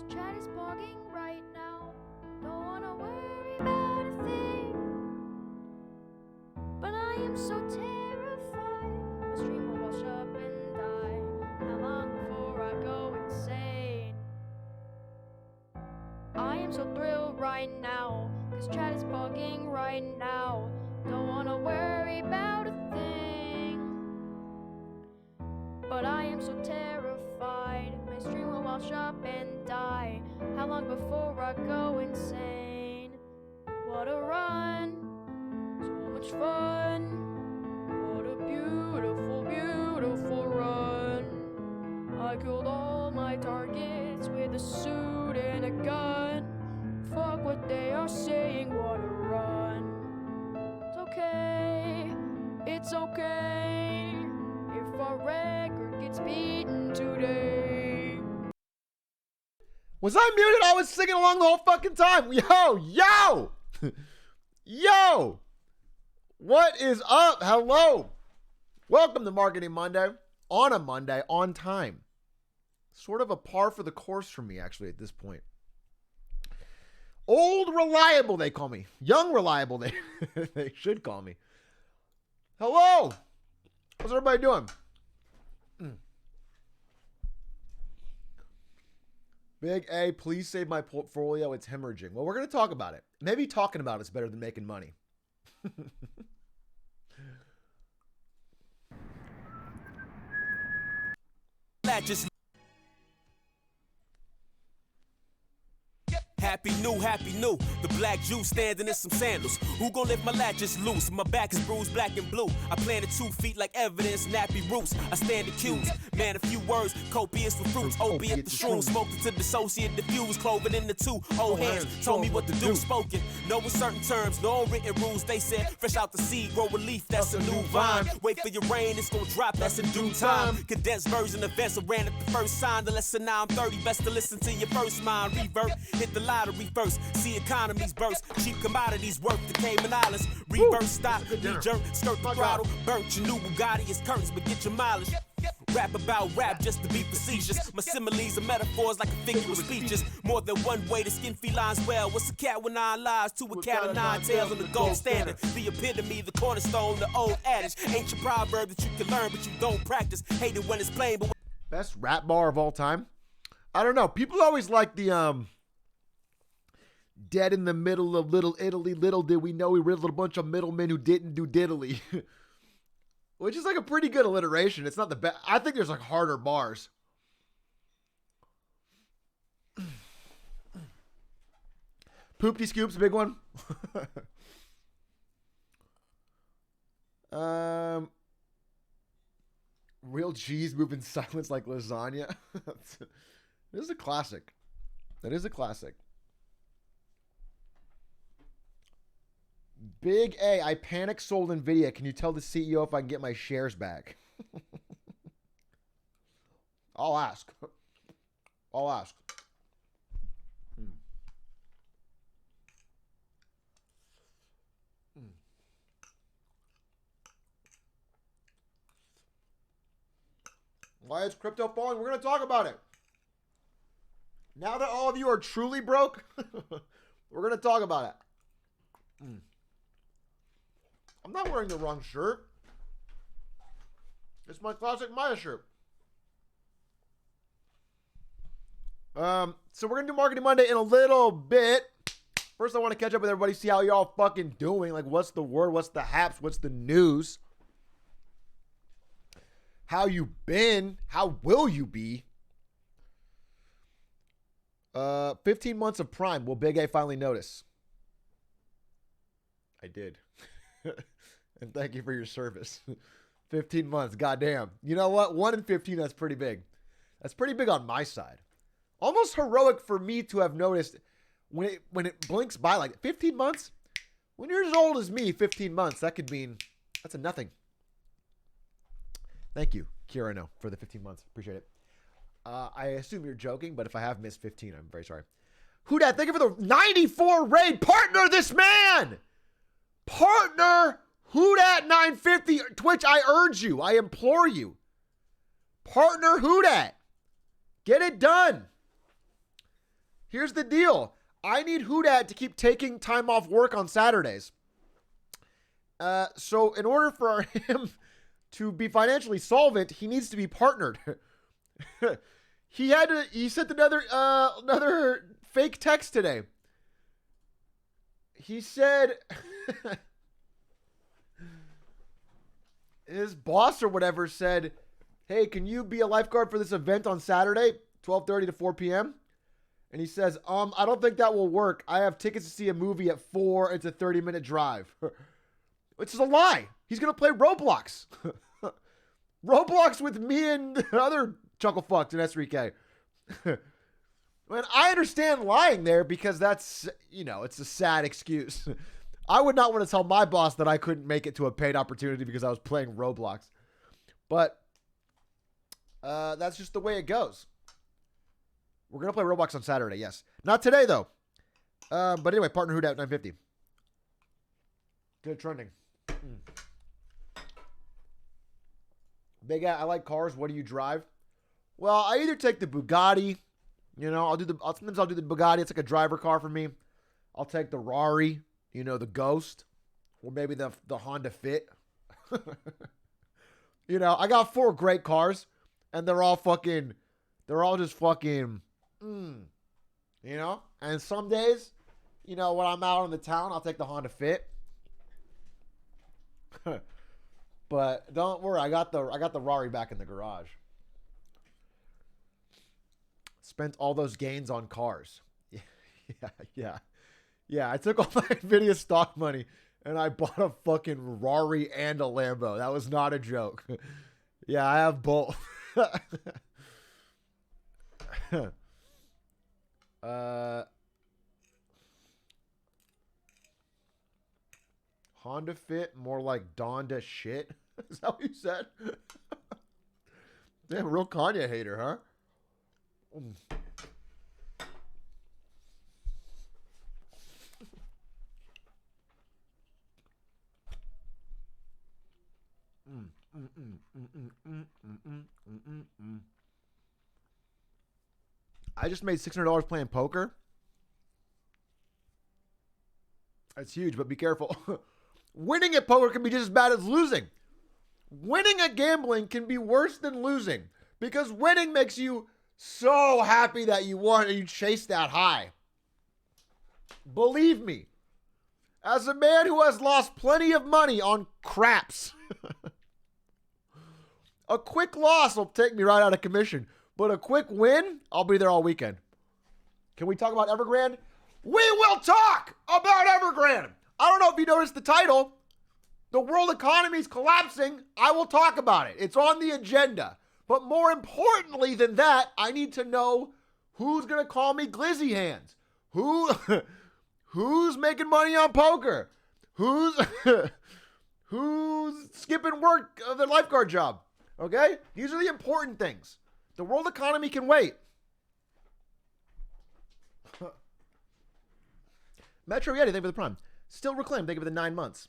chat is bugging right now. Don't wanna worry about a thing. But I am so terrified. My stream will wash up and die. How long before I go insane? I am so thrilled right now. Cause chat is bugging right now. Don't wanna worry about a thing. But I am so terrified. My stream will wash up and die. How long before I go insane? What a run. So much fun. What a beautiful, beautiful run. I killed all my targets with a suit and a gun. Fuck what they are saying, what a run. It's okay, it's okay. If our record gets beaten today. Was I muted? I was singing along the whole fucking time. Yo! Yo! What is up? Hello. Welcome to Marketing Monday. On a Monday, on time. Sort of a par for the course for me, actually, at this point. Old reliable, they call me. Young reliable, they should call me. Hello. How's everybody doing? Big A, please save my portfolio. It's hemorrhaging. Well, we're going to talk about it. Maybe talking about it's better than making money. Happy new. The black Jew standing in some sandals. Who gon' lift my latches loose? My back is bruised, black and blue. I planted 2 feet like evidence, nappy roots. I stand accused. Man, a few words, copious with fruits. Opiate the shrooms, smoked it to dissociate, diffuse. Cloven in the 2 old hands. Told me what to do, spoken. No uncertain terms, no written rules. They said, fresh out the seed, grow a leaf, that's a new vine. Wait for your rain, it's gon' drop, that's in due time. Condensed version of events, I ran at the first sign. The lesson now I'm 30, best to listen to your first mind. Revert, hit the lottery first. See economies burst, cheap commodities worth the Cayman Islands. Reverse stop, knee-jerk, skirt the throttle. Burnt your new Bugatti is curtains, but get your mileage. Rap about rap just to be facetious. My similes and metaphors like a figure of speeches. More than one way to skin felines well. What's a cat with 9 lives? To a cat of 9 tails on the gold standard. The epitome, the cornerstone, the old adage. Ancient proverb that you can learn but you don't practice. Hate it when it's plain, but Best rap bar of all time? I don't know. People always like the dead in the middle of Little Italy. Little did we know we riddled a bunch of middlemen who didn't do diddly. Which is like a pretty good alliteration. It's not the best. I think there's like harder bars. Poopty Scoop's a big one. Real cheese move in silence like lasagna. This is a classic. That is a classic. Big A, I panic sold NVIDIA. Can you tell the CEO if I can get my shares back? I'll ask. I'll ask. Why is crypto falling? We're going to talk about it. Now that all of you are truly broke, we're going to talk about it. I'm not wearing the wrong shirt. It's my classic Maya shirt. So we're going to do Marketing Monday in a little bit. First, I want to catch up with everybody, see how y'all fucking doing. Like, what's the word? What's the haps? What's the news? How you been? How will you be? 15 months of Prime. Will Big A finally notice? I did. And thank you for your service. 15 months. Goddamn. You know what? 1 in 15, that's pretty big. That's pretty big on my side. Almost heroic for me to have noticed when it blinks by like 15 months. When you're as old as me, 15 months, that could mean that's a nothing. Thank you, Kira, no, for the 15 months. Appreciate it. I assume you're joking, but if I have missed 15, I'm very sorry. Who dat? Thank you for the 94 raid. Partner this man. Partner who dat 950. Twitch, I urge you. I implore you. Partner who dat. Get it done. Here's the deal. I need Houdat to keep taking time off work on Saturdays. So in order for him to be financially solvent, he needs to be partnered. He sent another fake text today. He said his boss or whatever said, "Hey, can you be a lifeguard for this event on Saturday, 12:30 to 4 p.m.?" And he says, "I don't think that will work. I have tickets to see a movie at 4. It's a 30-minute drive." Which is a lie. He's going to play Roblox. Roblox with me and the other chuckle fucks in S3K. Man, I understand lying there because that's, it's a sad excuse. I would not want to tell my boss that I couldn't make it to a paid opportunity because I was playing Roblox. But that's just the way it goes. We're going to play Roblox on Saturday, yes. Not today, though. But anyway, partner Houdat 950. Good trending. Big At, I like cars. What do you drive? Well, I either take the Bugatti. Sometimes I'll do the Bugatti. It's like a driver car for me. I'll take the Rari, the Ghost. Or maybe the Honda Fit. I got 4 great cars. And they're all just fucking, And some days, when I'm out in the town, I'll take the Honda Fit. But don't worry, I got the Rari back in the garage. Spent all those gains on cars. Yeah. I took all my Nvidia stock money and I bought a fucking Rari and a Lambo. That was not a joke. Yeah, I have both. Honda Fit, more like Donda shit. Is that what you said? Damn, real Kanye hater, huh? I just made $600 playing poker. That's huge, but be careful. Winning at poker can be just as bad as losing. Winning at gambling can be worse than losing because winning makes you so happy that you won and you chase that high. Believe me, as a man who has lost plenty of money on craps, a quick loss will take me right out of commission, but a quick win, I'll be there all weekend. Can we talk about Evergrande? We will talk about Evergrande. I don't know if you noticed the title. The world economy is collapsing. I will talk about it. It's on the agenda. But more importantly than that, I need to know who's going to call me Glizzy Hands. Who's making money on poker? Who's skipping work of their lifeguard job? Okay? These are the important things. The world economy can wait. Metro Yeti, thank you for the prime. Still Reclaim, thank you for the 9 months.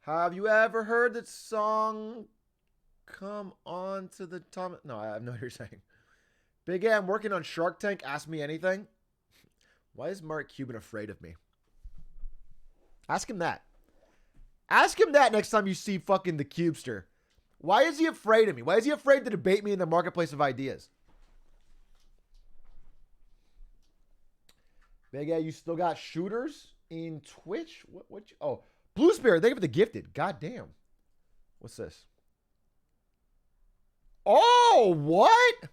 Have you ever heard that song Come On to the Tom? No, I have no idea what you're saying. Big A, I'm working on Shark Tank. Ask me anything. Why is Mark Cuban afraid of me? Ask him that. Ask him that next time you see fucking the Cubester. Why is he afraid of me? Why is he afraid to debate me in the marketplace of ideas? Big A, you still got shooters in Twitch? Oh, Blue Spirit, thank you for the gifted. God damn. What's this? Oh, what?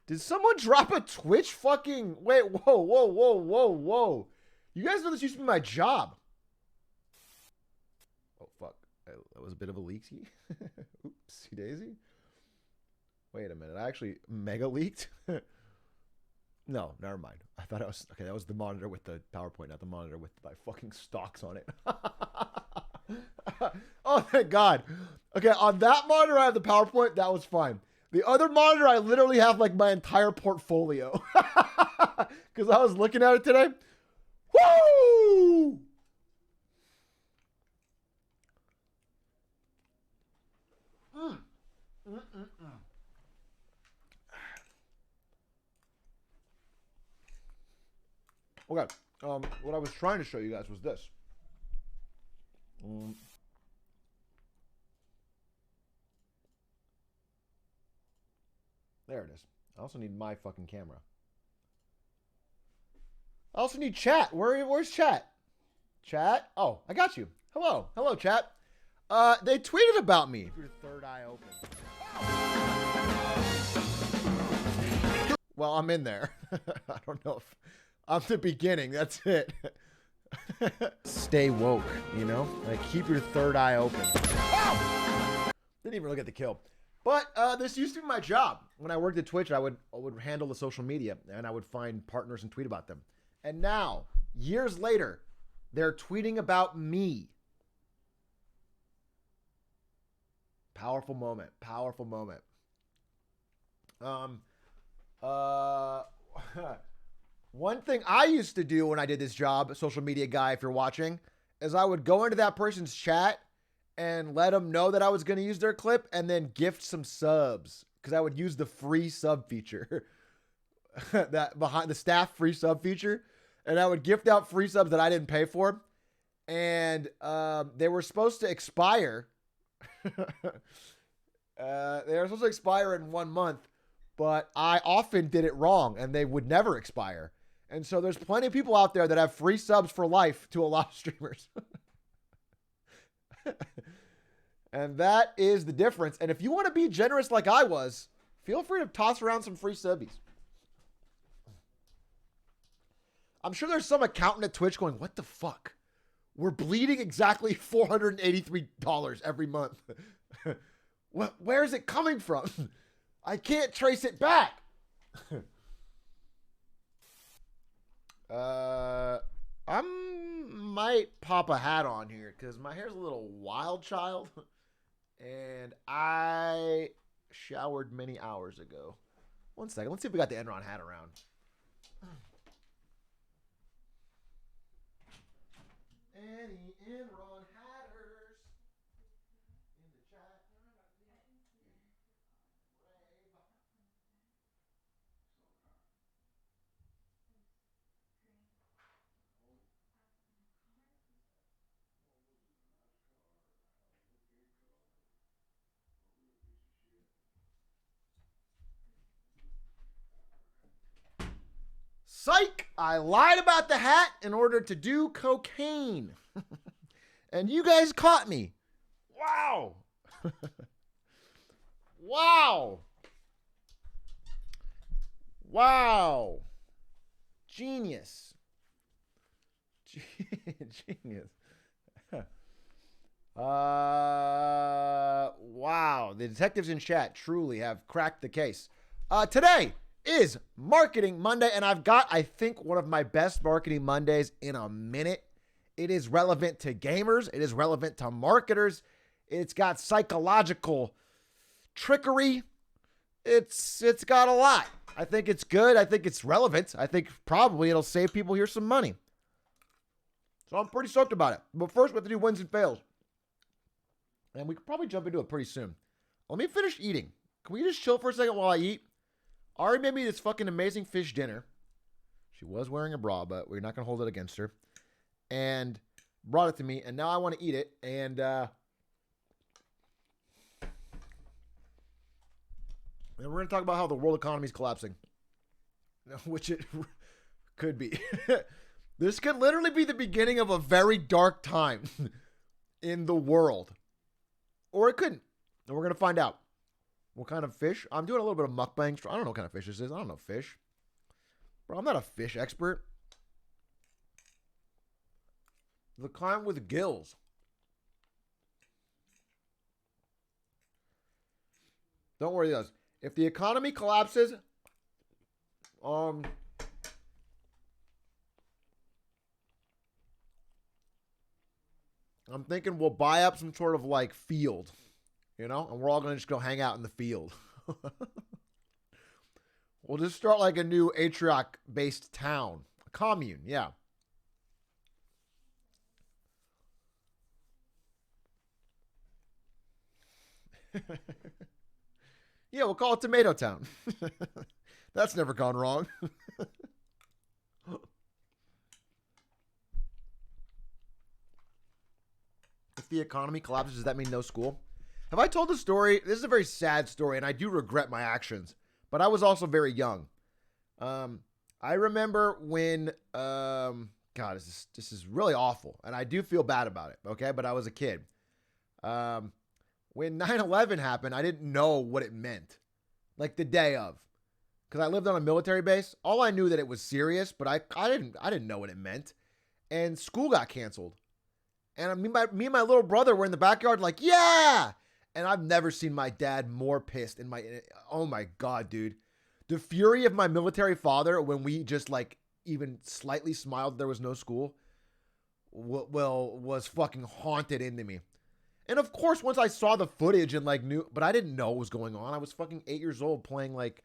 Did someone drop a Twitch fucking... Wait, whoa. You guys know this used to be my job. Oh, fuck. That was a bit of a leaky. Oopsie daisy. Wait a minute. I actually mega leaked. No, never mind. I thought it was... Okay, that was the monitor with the PowerPoint, not the monitor with my fucking stocks on it. Oh, thank God. Okay, on that monitor, I have the PowerPoint. That was fine. The other monitor, I literally have like my entire portfolio. Because I was looking at it today. Woo! Okay. What I was trying to show you guys was this. There it is. I also need my fucking camera. I also need chat. Where's chat? Chat? Oh, I got you. Hello. Hello, chat. They tweeted about me. Keep your third eye open. Well, I'm in there. I don't know if I'm the beginning. That's it. Stay woke, you know? Like, keep your third eye open. Didn't even really get the kill. But this used to be my job. When I worked at Twitch, I would handle the social media, and I would find partners and tweet about them. And now, years later, they're tweeting about me. Powerful moment. Powerful moment. One thing I used to do when I did this job, social media guy, if you're watching, is I would go into that person's chat and let them know that I was going to use their clip and then gift some subs, because I would use the free sub feature, that behind the staff free sub feature, and I would gift out free subs that I didn't pay for, and they were supposed to expire. They were supposed to expire in 1 month, but I often did it wrong, and they would never expire. And so there's plenty of people out there that have free subs for life to a lot of streamers. And that is the difference. And if you want to be generous like I was, feel free to toss around some free subbies. I'm sure there's some accountant at Twitch going, what the fuck? We're bleeding exactly $483 every month. Where is it coming from? I can't trace it back. I might pop a hat on here because my hair's a little wild child. And I showered many hours ago. 1 second. Let's see if we got the Enron hat around. Any Enron hatters in the chat? Psych! I lied about the hat in order to do cocaine. And you guys caught me. Wow. Wow. Wow. Genius. Genius. Wow. The detectives in chat truly have cracked the case. Today is Marketing Monday, and I've got, I think, one of my best Marketing Mondays in a minute. It is relevant to gamers. It is relevant to marketers. It's got psychological trickery. It's got a lot. I think it's good. I think it's relevant. I think probably it'll save people here some money. So I'm pretty stoked about it. But first, we have to do wins and fails. And we could probably jump into it pretty soon. Let me finish eating. Can we just chill for a second while I eat? Ari made me this fucking amazing fish dinner. She was wearing a bra, but we're not going to hold it against her. And brought it to me, and now I want to eat it. And we're going to talk about how the world economy is collapsing. Which it could be. This could literally be the beginning of a very dark time in the world. Or it couldn't. And we're going to find out. What kind of fish? I'm doing a little bit of mukbang. I don't know what kind of fish this is. I don't know fish. Bro, I'm not a fish expert. The kind with gills. Don't worry, guys. If the economy collapses, I'm thinking we'll buy up some sort of like field. You know, and we're all going to just go hang out in the field. We'll just start like a new Atrioc-based town. A commune, yeah. Yeah, we'll call it Tomato Town. That's never gone wrong. if the economy collapses, does that mean no school? Have I told the story? This is a very sad story, and I do regret my actions. But I was also very young. I remember when, God, this is really awful, and I do feel bad about it, okay? But I was a kid. When 9/11 happened, I didn't know what it meant, like the day of, because I lived on a military base. All I knew that it was serious, but I didn't know what it meant, and school got canceled. And me and my little brother were in the backyard, like, yeah. And I've never seen my dad more pissed oh my God, dude. The fury of my military father when we just like even slightly smiled there was no school, was fucking haunted into me. And of course, once I saw the footage and like knew, but I didn't know what was going on. I was fucking 8 years old playing like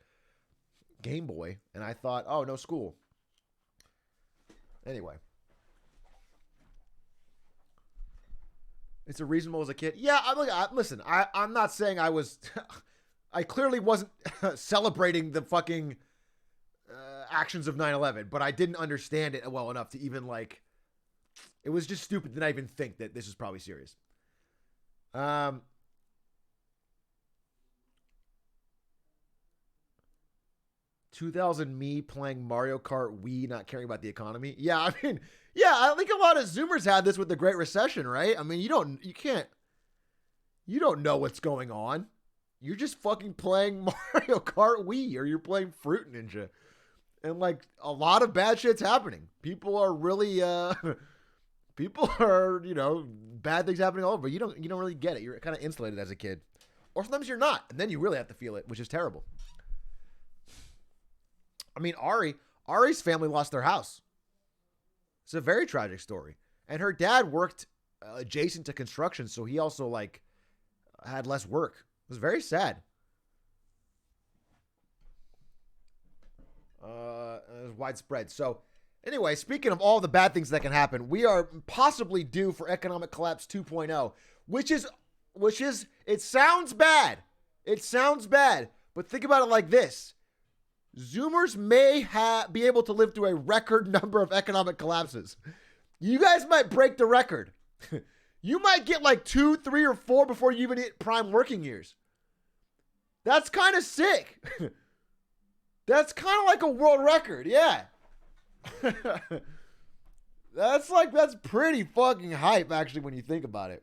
Game Boy. And I thought, oh, no school. Anyway. It's a reasonable as a kid. Yeah, listen, I'm not saying I was... I clearly wasn't celebrating the fucking actions of 9/11, but I didn't understand it well enough to even like... It was just stupid to not even think that this is probably serious. 2000 me playing Mario Kart Wii, not caring about the economy. Yeah, I mean, yeah, I think a lot of Zoomers had this with the Great Recession, right? I mean, you don't know what's going on. You're just fucking playing Mario Kart Wii, or you're playing Fruit Ninja. And like a lot of bad shit's happening. People are really, bad things happening all over. You don't really get it. You're kind of insulated as a kid. Or sometimes you're not. And then you really have to feel it, which is terrible. I mean, Ari's family lost their house. It's a very tragic story. And her dad worked adjacent to construction, so he also like had less work. It was very sad. It was widespread. So anyway, speaking of all the bad things that can happen, we are possibly due for economic collapse 2.0, which is, it sounds bad. It sounds bad, but think about it like this. Zoomers may be able to live through a record number of economic collapses. You guys might break the record. You might get like 2, 3, or 4 before you even hit prime working years. That's kind of sick. That's kind of like a world record. Yeah. That's pretty fucking hype, actually, when you think about it.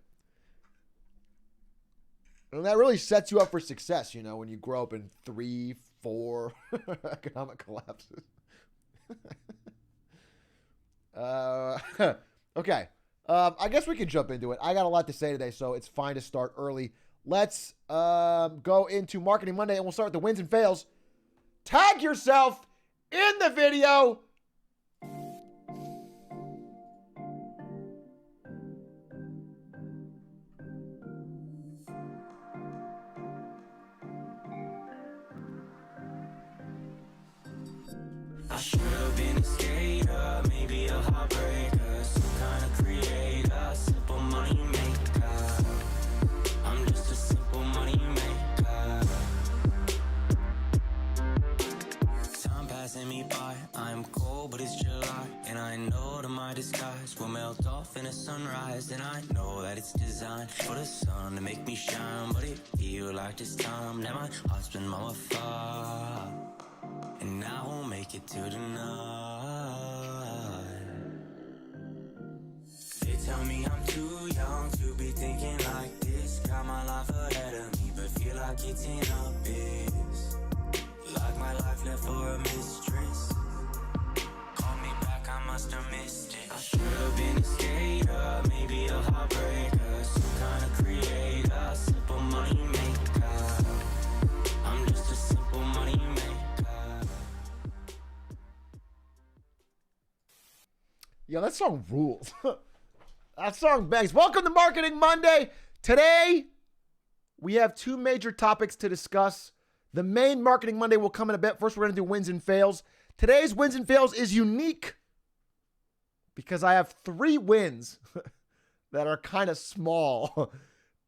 And that really sets you up for success, when you grow up in 3, 4 economic collapses. Okay. I guess we can jump into it. I got a lot to say today, so it's fine to start early. Let's go into Marketing Monday, and we'll start with the wins and fails. Tag yourself in the video. I should have been a skater, maybe a heartbreaker, some kind of creator, simple money maker. I'm just a simple money maker. Time passing me by, I'm cold but it's July, and I know that my disguise will melt off in a sunrise, and I know that it's designed for the sun to make me shine, but it feel like this time that my heart's been mummified. And I won't make it to the night. They tell me I'm too young to be thinking like this. Got my life ahead of me, but feel like it's in abyss. Like my life left for a mistress. Call me back, I must have missed it. I should have been a skater, maybe a heartbreaker, some kind of creator, simple money maker. I'm just a simple money maker. Yo, that song rules. That song bangs. Welcome to Marketing Monday. Today, we have 2 major topics to discuss. The main Marketing Monday will come in a bit. First, we're going to do wins and fails. Today's wins and fails is unique because I have 3 wins that are kind of small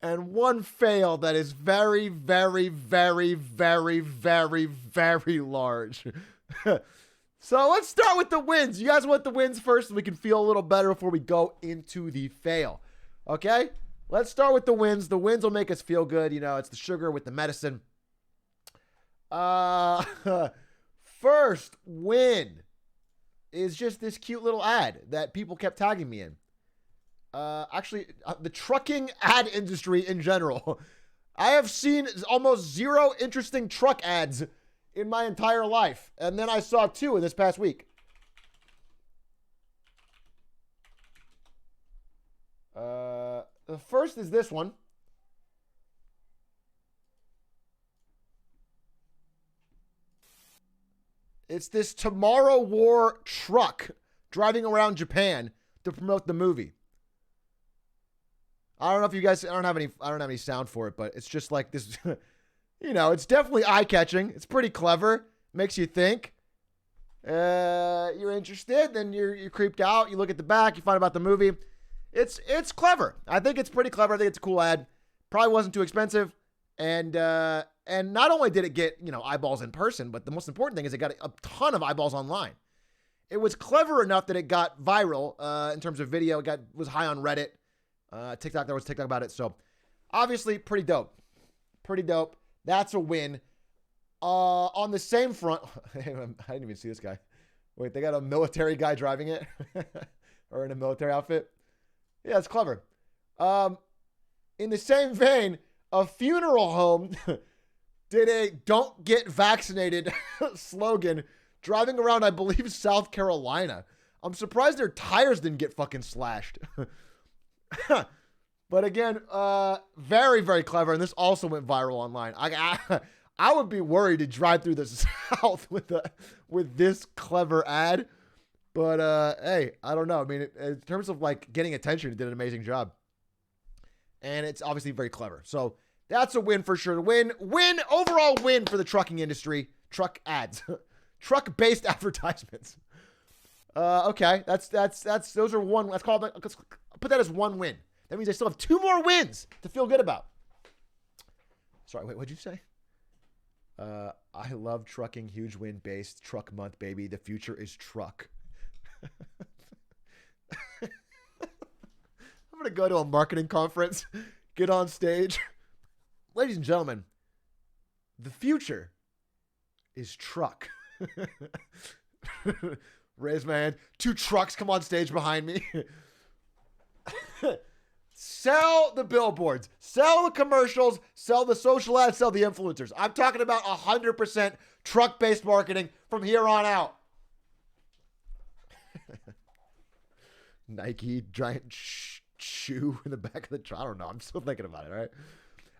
and 1 fail that is very, very, very, very, very, very large. So let's start with the wins. You guys want the wins first so we can feel a little better before we go into the fail. Okay? Let's start with the wins. The wins will make us feel good. You know, it's the sugar with the medicine. First win is just this cute little ad that people kept tagging me in. Actually, the trucking ad industry in general. I have seen almost zero interesting truck ads in my entire life. And then I saw 2 in this past week. The first is this one. It's this Tomorrow War truck driving around Japan to promote the movie. I don't know if you guys, I don't have any sound for it, but it's just like this, you know, it's definitely eye-catching. It's pretty clever. Makes you think. You're interested, then you're creeped out. You look at the back, you find out about the movie. It's clever. I think it's pretty clever. I think it's a cool ad. Probably wasn't too expensive. And not only did it get, you know, eyeballs in person, but the most important thing is it got a ton of eyeballs online. It was clever enough that it got viral in terms of video. It was high on Reddit. TikTok, there was TikTok about it. So obviously pretty dope. Pretty dope. That's a win. On the same front, I didn't even see this guy. Wait, they got a military guy driving it or in a military outfit. Yeah, it's clever. In the same vein, a funeral home did a "Don't get vaccinated" slogan driving around, I believe, South Carolina. I'm surprised their tires didn't get fucking slashed. But again, very, very clever. And this also went viral online. I would be worried to drive through the South with this clever ad. But hey, I don't know. I mean, in terms of like getting attention, it did an amazing job. And it's obviously very clever. So that's a win for sure. Overall win for the trucking industry. Truck ads. Truck-based advertisements. Okay, those are one. Let's put that as one win. That means I still have 2 more wins to feel good about. Sorry, wait, what'd you say? I love trucking. Huge win based truck month, baby. The future is truck. I'm going to go to a marketing conference, get on stage. Ladies and gentlemen, the future is truck. Raise my hand. 2 trucks come on stage behind me. Sell the billboards, sell the commercials, sell the social ads, sell the influencers. I'm talking about 100% truck-based marketing from here on out. Nike giant shoe in the back of the truck. I don't know. I'm still thinking about it, all right?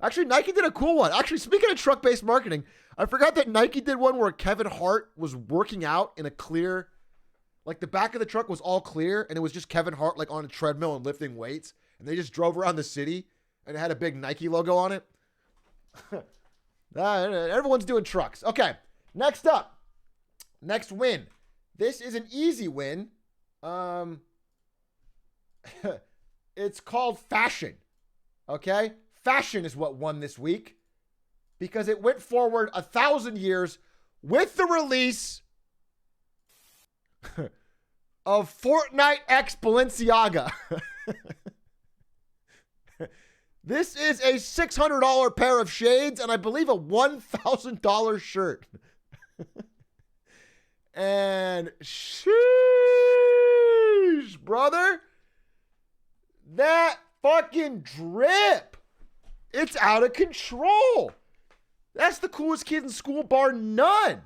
Actually, Nike did a cool one. Actually, speaking of truck-based marketing, I forgot that Nike did one where Kevin Hart was working out in a clear, like the back of the truck was all clear, and it was just Kevin Hart like on a treadmill and lifting weights, and they just drove around the city, and it had a big Nike logo on it. Everyone's doing trucks. Okay, next up. Next win. This is an easy win. It's called fashion. Okay? Fashion is what won this week because it went forward 1,000 years with the release of Fortnite X Balenciaga. This is a $600 pair of shades and I believe a $1,000 shirt. And sheesh, brother, that fucking drip. It's out of control. That's the coolest kid in school, bar none.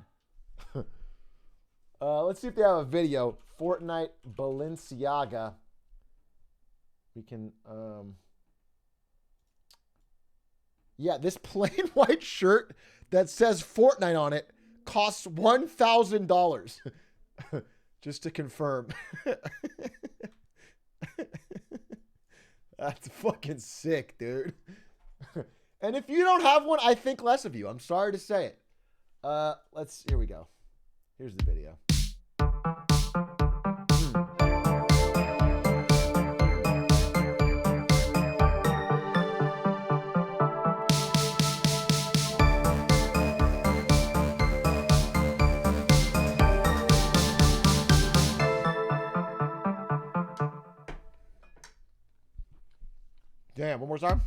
Let's see if they have a video. Fortnite Balenciaga. We can, yeah, this plain white shirt that says Fortnite on it costs $1,000. Just to confirm. That's fucking sick, dude. And if you don't have one, I think less of you. I'm sorry to say it. Here we go. Here's the video. Damn, one more time.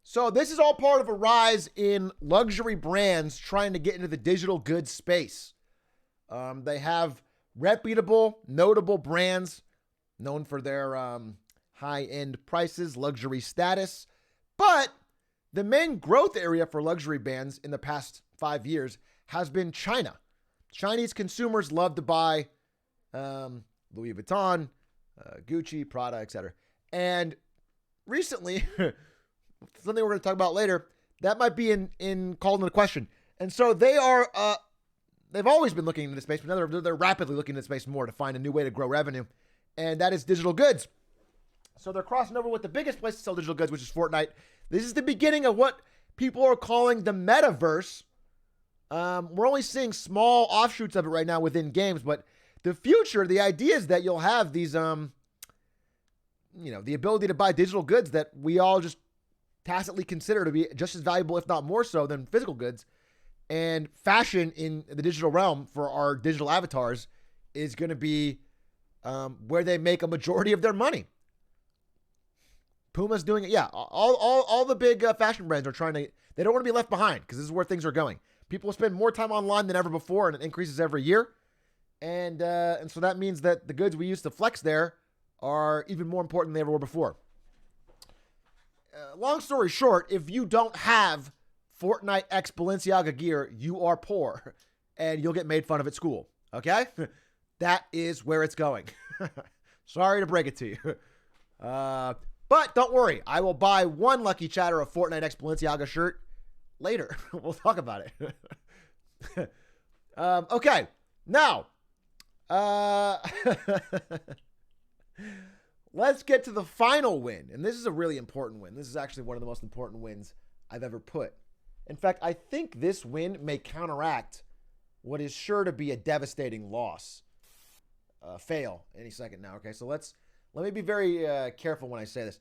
So this is all part of a rise in luxury brands trying to get into the digital goods space. They have reputable, notable brands known for their high-end prices, luxury status. But the main growth area for luxury brands in the past 5 years has been China. Chinese consumers love to buy Louis Vuitton, Gucci, Prada, etc. And recently, something we're going to talk about later, that might be called into question. And so they are, they've always been looking into this space, but now they're rapidly looking into this space more to find a new way to grow revenue. And that is digital goods. So they're crossing over with the biggest place to sell digital goods, which is Fortnite. This is the beginning of what people are calling the metaverse. We're only seeing small offshoots of it right now within games, but the future, the idea is that you'll have these, the ability to buy digital goods that we all just tacitly consider to be just as valuable, if not more so, than physical goods. And fashion in the digital realm for our digital avatars is going to be where they make a majority of their money. Puma's doing it. Yeah, all the big fashion brands are trying to, they don't want to be left behind because this is where things are going. People spend more time online than ever before, and it increases every year. And so that means that the goods we use to flex there are even more important than they ever were before. Long story short, if you don't have Fortnite X Balenciaga gear, you are poor, and you'll get made fun of at school. Okay? That is where it's going. Sorry to break it to you. But don't worry. I will buy one Lucky Chatter a Fortnite X Balenciaga shirt later. We'll talk about it. Okay. Now, let's get to the final win. And this is a really important win. This is actually one of the most important wins I've ever put. In fact, I think this win may counteract what is sure to be a devastating loss. Fail any second now. Okay, so let me be very careful when I say this.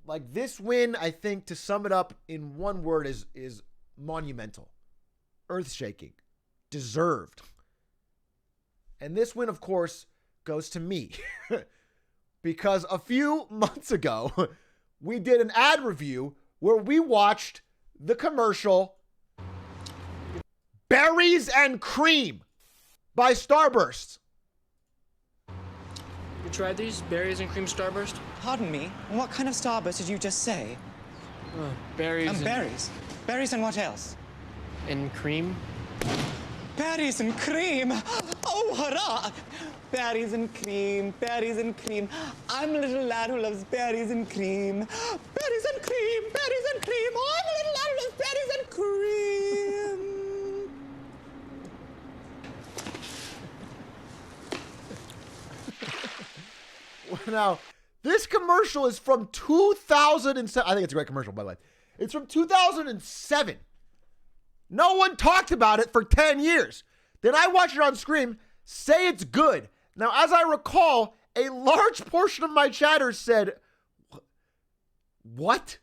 Like this win, I think, to sum it up in one word, is monumental, earth-shaking, deserved. And this win, of course, goes to me. Because a few months ago, we did an ad review where we watched the commercial Berries and Cream by Starburst. You tried these berries and cream Starburst? Pardon me, what kind of Starburst did you just say? Berries and Berries. Berries and what else? and cream. Berries and cream! Oh, hurrah! Berries and cream, berries and cream. I'm a little lad who loves berries and cream. Berries and cream, berries and cream. Oh, I'm a little lad who loves berries and cream. Now, this commercial is from 2007. I think it's a great commercial, by the way. It's from 2007. No one talked about it for 10 years. Then I watched it on screen, say it's good. Now, as I recall, a large portion of my chatters said, what?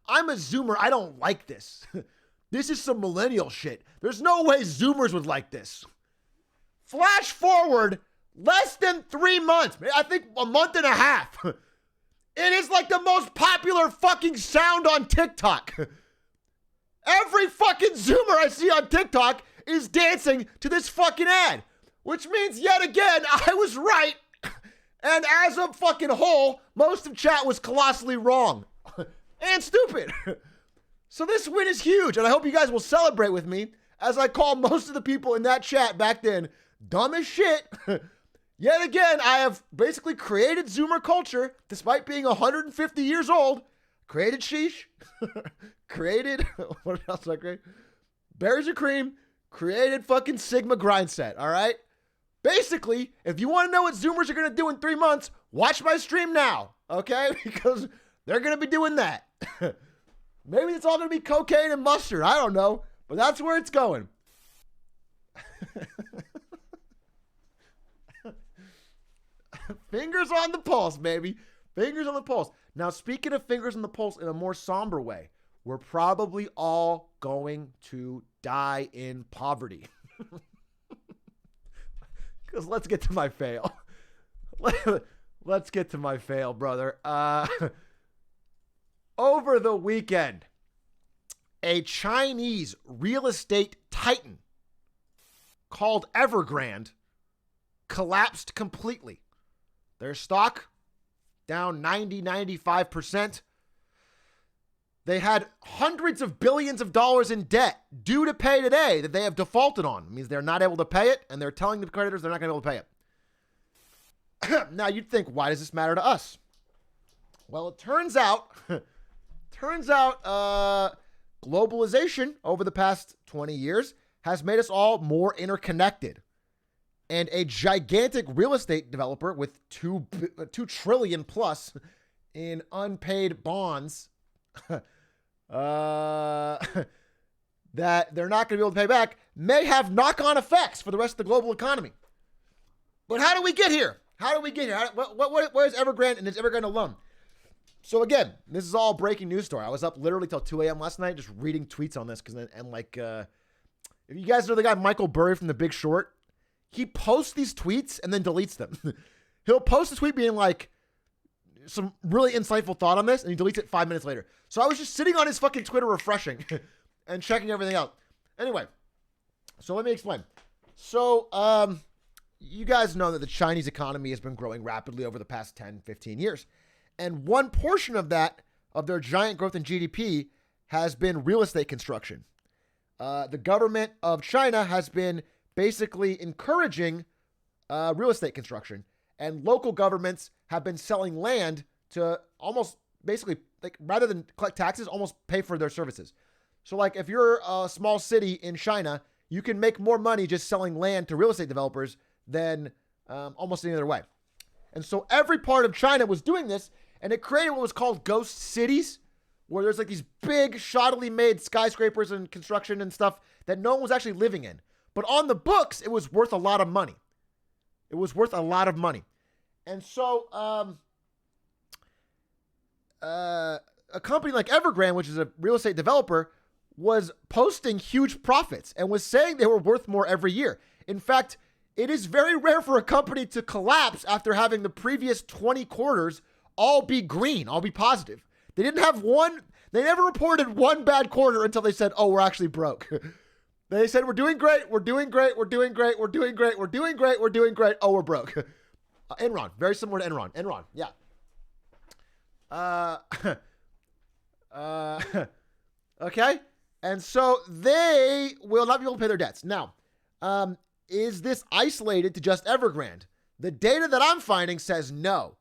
I'm a Zoomer. I don't like this. This is some millennial shit. There's no way Zoomers would like this. Flash forward less than 3 months. I think a month and a half. It is like the most popular fucking sound on TikTok. Every fucking Zoomer I see on TikTok is dancing to this fucking ad. Which means, yet again, I was right. And as a fucking whole, most of chat was colossally wrong. And stupid. So this win is huge, and I hope you guys will celebrate with me as I call most of the people in that chat back then dumb as shit. Yet again, I have basically created Zoomer culture, despite being 150 years old. Created Sheesh. Created, what else did I create? Berries and Cream. Created fucking Sigma grind set, all right? Basically, if you want to know what Zoomers are going to do in 3 months, watch my stream now, okay? Because they're going to be doing that. Maybe it's all going to be cocaine and mustard. I don't know. But that's where it's going. Fingers on the pulse, baby. Fingers on the pulse. Now, speaking of fingers on the pulse in a more somber way, we're probably all going to die in poverty. Because let's get to my fail. Let's get to my fail, brother. Over the weekend, a Chinese real estate titan called Evergrande collapsed completely. Their stock down 95%. They had hundreds of billions of dollars in debt due to pay today that they have defaulted on. It means they're not able to pay it, and they're telling the creditors they're not going to be able to pay it. Now, you'd think, why does this matter to us? Well, it turns out, globalization over the past 20 years has made us all more interconnected. And a gigantic real estate developer with $2 trillion plus in unpaid bonds that they're not going to be able to pay back may have knock-on effects for the rest of the global economy. But how do we get here? How do we get here? Where's Evergrande, and is Evergrande alone? So again, this is all breaking news story. I was up literally till 2 a.m. last night just reading tweets on this if you guys know the guy Michael Burry from The Big Short, he posts these tweets and then deletes them. He'll post a tweet being like some really insightful thought on this, and he deletes it 5 minutes later. So I was just sitting on his fucking Twitter refreshing and checking everything out. Anyway, so let me explain. So, you guys know that the Chinese economy has been growing rapidly over the past 10, 15 years. And one portion of that, of their giant growth in GDP, has been real estate construction. The government of China has been basically encouraging real estate construction. And local governments have been selling land to almost basically, like, rather than collect taxes, almost pay for their services. So like if you're a small city in China, you can make more money just selling land to real estate developers than almost any other way. And so every part of China was doing this, and it created what was called ghost cities, where there's like these big, shoddily made skyscrapers and construction and stuff that no one was actually living in. But on the books, it was worth a lot of money. It was worth a lot of money. And so a company like Evergrande, which is a real estate developer, was posting huge profits and was saying they were worth more every year. In fact, it is very rare for a company to collapse after having the previous 20 quarters all be green, all be positive. They never reported one bad quarter until they said, oh, we're actually broke. They said, we're doing great, we're doing great, we're doing great, we're doing great, we're doing great, we're doing great. Oh, we're broke. Enron, very similar to Enron. Enron, yeah. Okay. And so they will not be able to pay their debts. Now, is this isolated to just Evergrande? The data that I'm finding says no.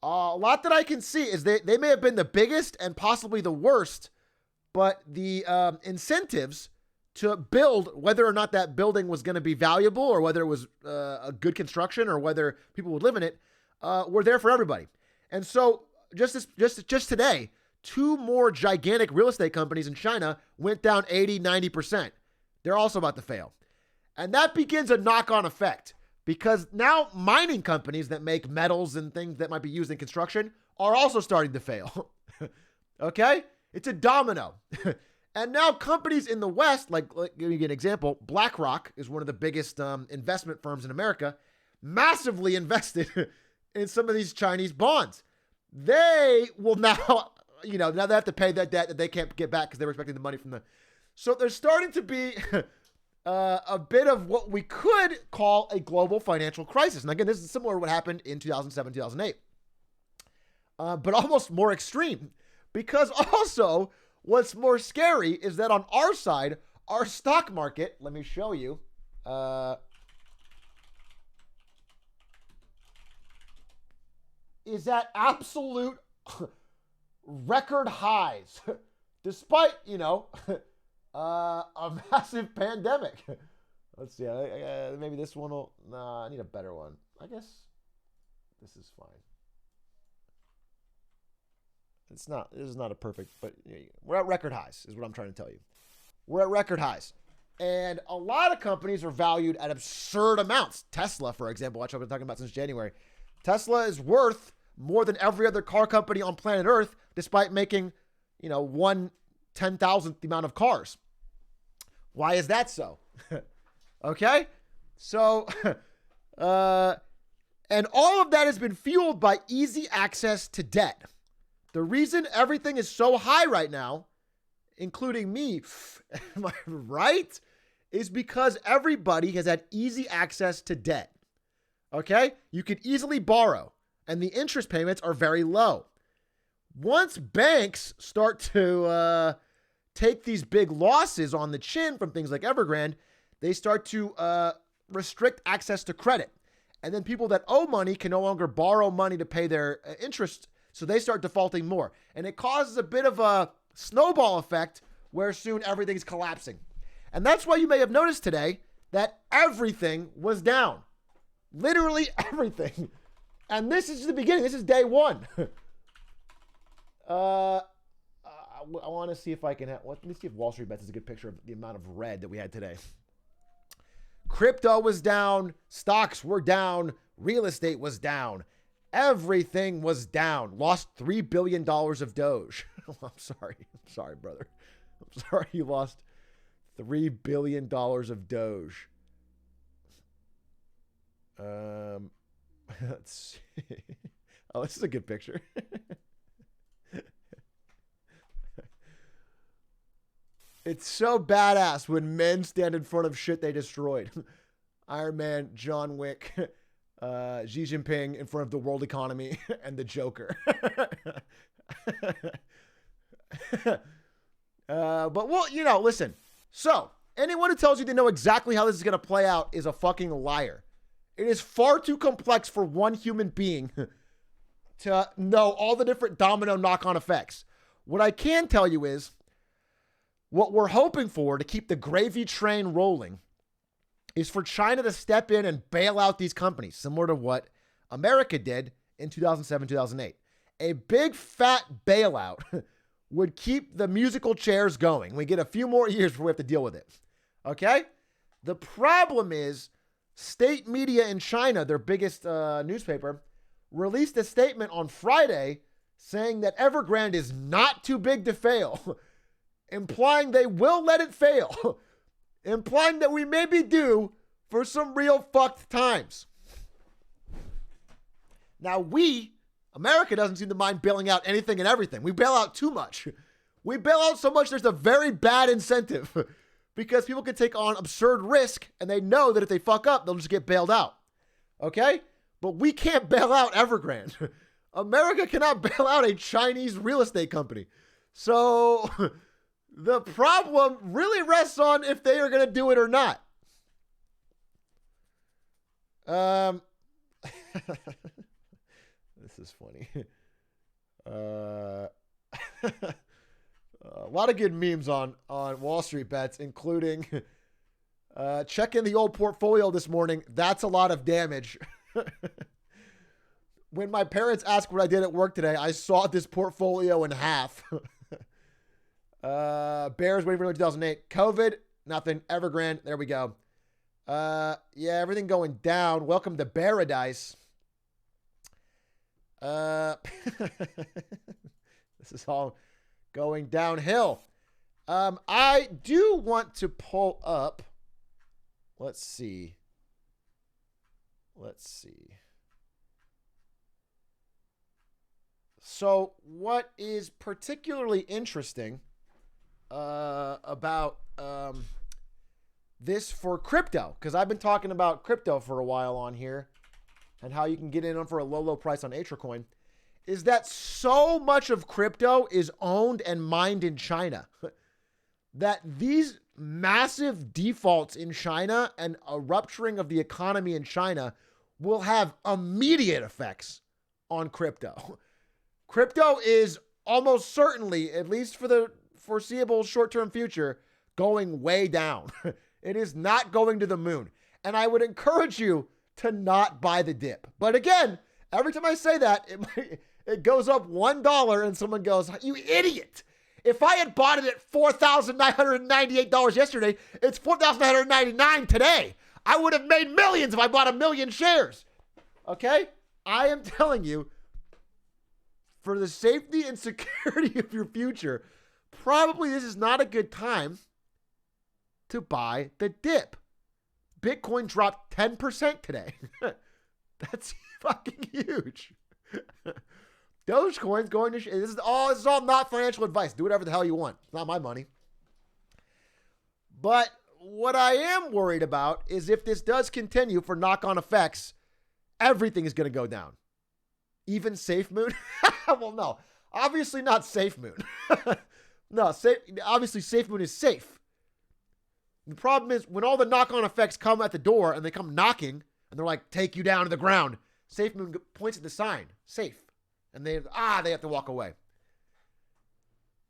A lot that I can see is they may have been the biggest and possibly the worst, but the incentives to build, whether or not that building was going to be valuable or whether it was a good construction or whether people would live in it, were there for everybody. And so just today, 2 more gigantic real estate companies in China went down 80-90%. They're also about to fail. And that begins a knock-on effect because now mining companies that make metals and things that might be used in construction are also starting to fail. Okay? It's a domino. And now companies in the West, like give you an example, BlackRock is one of the biggest investment firms in America, massively invested in some of these Chinese bonds. They will now, now they have to pay that debt that they can't get back because they were expecting the money from the. So there's starting to be a bit of what we could call a global financial crisis. And again, this is similar to what happened in 2007, 2008, but almost more extreme because also what's more scary is that on our side, our stock market, let me show you, is at absolute record highs, despite, a massive pandemic. Let's see, maybe this one will, I need a better one. I guess this is fine. This is not a perfect, but we're at record highs is what I'm trying to tell you. We're at record highs. And a lot of companies are valued at absurd amounts. Tesla, for example, which I've been talking about since January. Tesla is worth more than every other car company on planet Earth, despite making, 1/10,000th the amount of cars. Why is that so? Okay? So And all of that has been fueled by easy access to debt. The reason everything is so high right now, including me, am I right? Is because everybody has had easy access to debt. Okay? You can easily borrow, and the interest payments are very low. Once banks start to take these big losses on the chin from things like Evergrande, they start to restrict access to credit. And then people that owe money can no longer borrow money to pay their interest, so they start defaulting more. And it causes a bit of a snowball effect where soon everything's collapsing. And that's why you may have noticed today that everything was down. Literally everything. And this is the beginning. This is day one. I want to see if I can let me see if Wall Street Bets is a good picture of the amount of red that we had today. Crypto was down. Stocks were down. Real estate was down. Everything was down. Lost $3 billion of Doge. I'm sorry. I'm sorry, brother. I'm sorry you lost $3 billion of Doge. Let's see. Oh, this is a good picture. It's so badass when men stand in front of shit they destroyed. Iron Man, John Wick, Xi Jinping in front of the world economy, and the Joker. But, well, you know, listen. So, anyone who tells you they know exactly how this is going to play out is a fucking liar. It is far too complex for one human being to know all the different domino knock-on effects. What I can tell you is, what we're hoping for to keep the gravy train rolling is for China to step in and bail out these companies, similar to what America did in 2007, 2008. A big fat bailout would keep the musical chairs going. We get a few more years before we have to deal with it. Okay? The problem is state media in China, their biggest newspaper, released a statement on Friday saying that Evergrande is not too big to fail, implying they will let it fail, implying that we may be due for some real fucked times. Now America doesn't seem to mind bailing out anything and everything. We bail out too much. We bail out so much there's a very bad incentive because people can take on absurd risk and they know that if they fuck up, they'll just get bailed out. Okay? But we can't bail out Evergrande. America cannot bail out a Chinese real estate company. So the problem really rests on if they are going to do it or not. This is funny. A lot of good memes on Wall Street Bets, including check in the old portfolio this morning. That's a lot of damage. When my parents asked what I did at work today, I saw this portfolio in half. Bears waiting for 2008. COVID, nothing. Evergrande, there we go. Yeah, everything going down. Welcome to Paradise. This is all going downhill. I do want to pull up. Let's see. So what is particularly interesting about this for crypto, because I've been talking about crypto for a while on here and how you can get in on for a low price on Atrioc, is that so much of crypto is owned and mined in China that these massive defaults in China and a rupturing of the economy in China will have immediate effects on crypto. Crypto is almost certainly, at least for the foreseeable short-term future, going way down. It is not going to the moon. And I would encourage you to not buy the dip. But again, every time I say that, it goes up $1 and someone goes, "You idiot. If I had bought it at $4,998 yesterday, it's $4,999 today. I would have made millions if I bought 1 million shares." Okay? I am telling you, for the safety and security of your future, probably this is not a good time to buy the dip. Bitcoin dropped 10% today. That's fucking huge. Dogecoin's going to this is all not financial advice. Do whatever the hell you want. It's not my money. But what I am worried about is if this does continue for knock-on effects, everything is going to go down. Even SafeMoon? Well, no. Obviously not SafeMoon. No, obviously SafeMoon is safe. The problem is when all the knock-on effects come at the door and they come knocking and they're like, take you down to the ground, SafeMoon points at the sign, safe. And they have to walk away.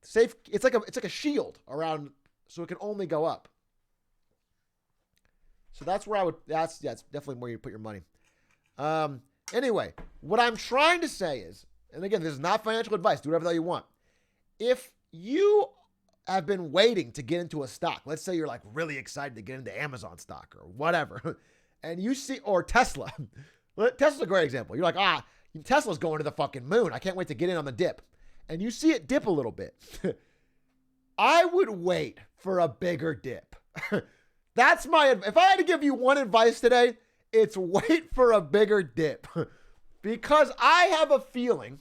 Safe, it's like a shield around, so it can only go up. So that's where that's definitely where you put your money. Anyway, what I'm trying to say is, and again, this is not financial advice, do whatever the hell you want. If you have been waiting to get into a stock, let's say you're like really excited to get into Amazon stock or whatever, and you see, or Tesla. Tesla's a great example. You're like, Tesla's going to the fucking moon. I can't wait to get in on the dip. And you see it dip a little bit. I would wait for a bigger dip. That's if I had to give you one advice today, it's wait for a bigger dip. Because I have a feeling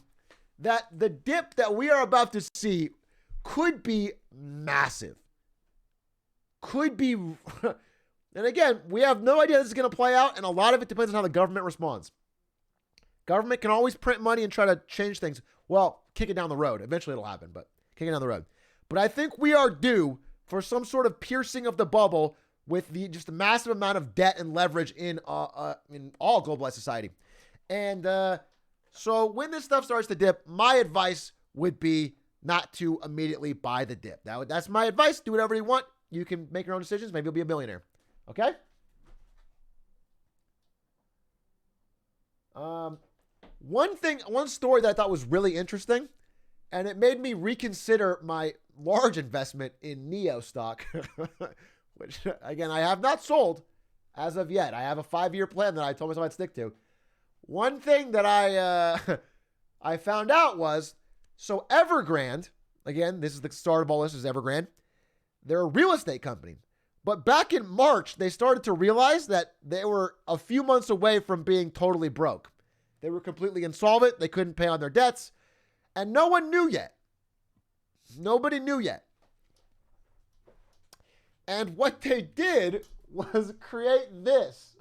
that the dip that we are about to see could be massive. Could be, and again, we have no idea how this is going to play out, and a lot of it depends on how the government responds. Government can always print money and try to change things. Well, kick it down the road. Eventually it'll happen, but kick it down the road. But I think we are due for some sort of piercing of the bubble with just a massive amount of debt and leverage in all globalized society. And so when this stuff starts to dip, my advice would be not to immediately buy the dip. That's my advice. Do whatever you want. You can make your own decisions. Maybe you'll be a millionaire. Okay? One story that I thought was really interesting, and it made me reconsider my large investment in NEO stock, which, again, I have not sold as of yet. I have a 5-year plan that I told myself I'd stick to. One thing that I found out was, so Evergrande, again, this is the start of all this, is Evergrande. They're a real estate company. But back in March, they started to realize that they were a few months away from being totally broke. They were completely insolvent. They couldn't pay on their debts. And no one knew yet. Nobody knew yet. And what they did was create this.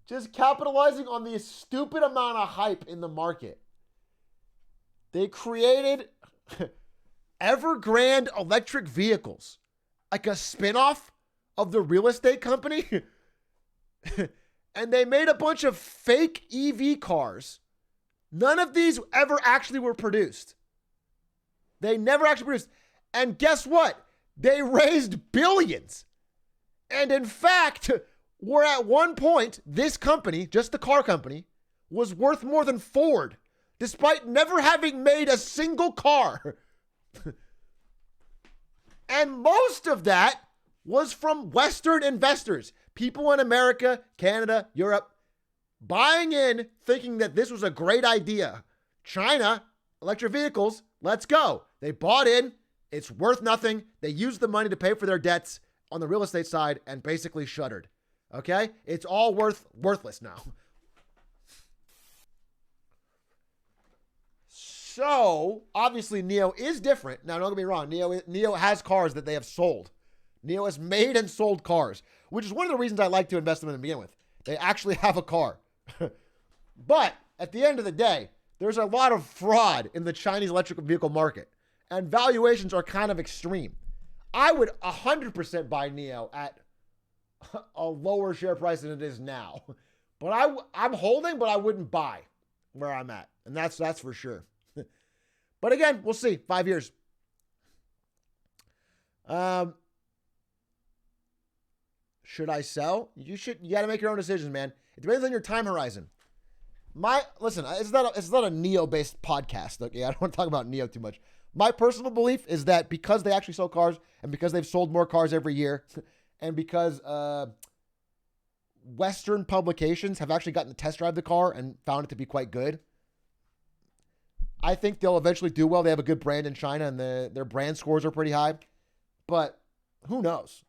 Just capitalizing on the stupid amount of hype in the market. They created Evergrande electric vehicles. Like a spinoff of the real estate company. And they made a bunch of fake EV cars. None of these ever actually were produced. They never actually produced. And guess what? They raised billions. And in fact, we're at one point, this company, just the car company, was worth more than Ford, despite never having made a single car. And most of that was from Western investors. People in America, Canada, Europe, buying in, thinking that this was a great idea. China, electric vehicles, let's go. They bought in. It's worth nothing. They used the money to pay for their debts on the real estate side and basically shuttered. Okay? It's all worthless now. So, obviously, NEO is different. Now, don't get me wrong. NEO has cars that they have sold. NEO has made and sold cars, which is one of the reasons I like to invest in them to begin with. They actually have a car. But at the end of the day, there's a lot of fraud in the Chinese electric vehicle market, and valuations are kind of extreme. I would 100% buy NEO at a lower share price than it is now. But I'm holding, but I wouldn't buy where I'm at. And that's for sure. But again, we'll see. 5 years. Should I sell? You got to make your own decisions, man. It depends on your time horizon. Listen, it's not a NEO-based podcast. Okay, I don't want to talk about NEO too much. My personal belief is that because they actually sell cars and because they've sold more cars every year and because Western publications have actually gotten to test drive the car and found it to be quite good, I think they'll eventually do well. They have a good brand in China and their brand scores are pretty high. But who knows?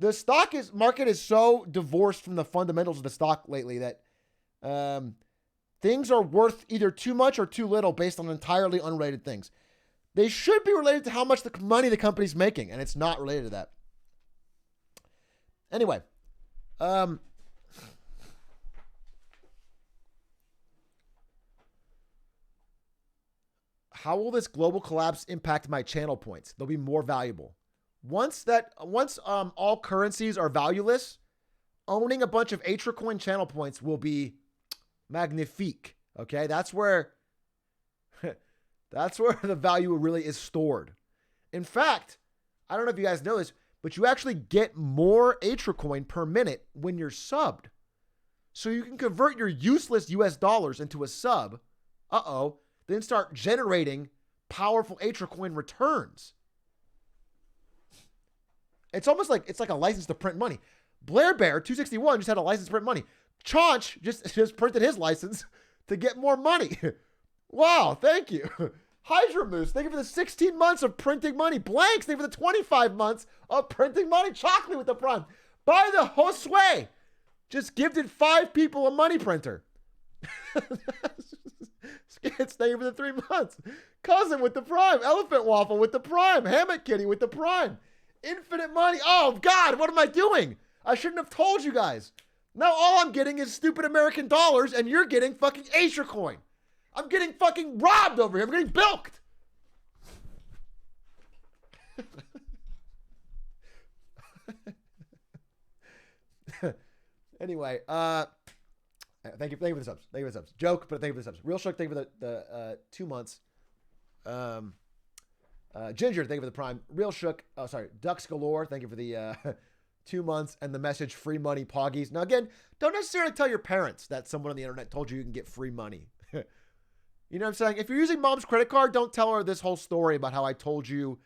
The stock market is so divorced from the fundamentals of the stock lately that things are worth either too much or too little based on entirely unrelated things. They should be related to how much money the company's making, and it's not related to that. Anyway, how will this global collapse impact my channel points? They'll be more valuable. Once all currencies are valueless, owning a bunch of Atrioc channel points will be magnifique. Okay, that's where the value really is stored. In fact, I don't know if you guys know this, but you actually get more Atrioc per minute when you're subbed. So you can convert your useless US dollars into a sub. Then start generating powerful Atrioc returns. It's almost like a license to print money. Blair Bear 261 just had a license to print money. Chaunch just printed his license to get more money. Wow, thank you. Hydra Moose, thank you for the 16 months of printing money. Blanks, thank you for the 25 months of printing money. Chocolate with the prime. By the Josue, just gifted 5 people a money printer. Skits, thank you for the 3 months. Cousin with the prime. Elephant Waffle with the prime. Hammock Kitty with the prime. Infinite money. Oh, God, what am I doing? I shouldn't have told you guys. Now all I'm getting is stupid American dollars, and you're getting fucking Atrioc. I'm getting fucking robbed over here. I'm getting bilked. Anyway, thank you for the subs. Thank you for the subs. Joke, but thank you for the subs. Real Shook, thank you for the 2 months. Ginger, thank you for the prime. Real Shook, Ducks Galore, thank you for the 2 months, and the message free money poggies. Now again, don't necessarily tell your parents that someone on the internet told you can get free money. You know what I'm saying? If you're using mom's credit card, don't tell her this whole story about how I told you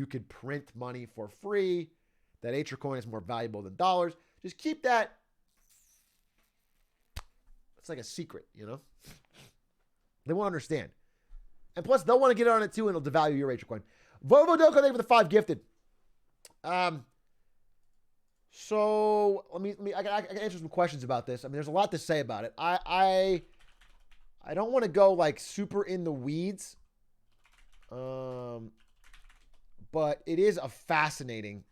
could print money for free, that Atrioc is more valuable than dollars. Just keep that. It's like a secret, you know? They won't understand. And plus, they'll want to get on it too, and it'll devalue your Atrioc. Vovo Doko, thank you for the 5 gifted. So I can answer some questions about this. I mean, there's a lot to say about it. I don't want to go like super in the weeds. But it is a fascinating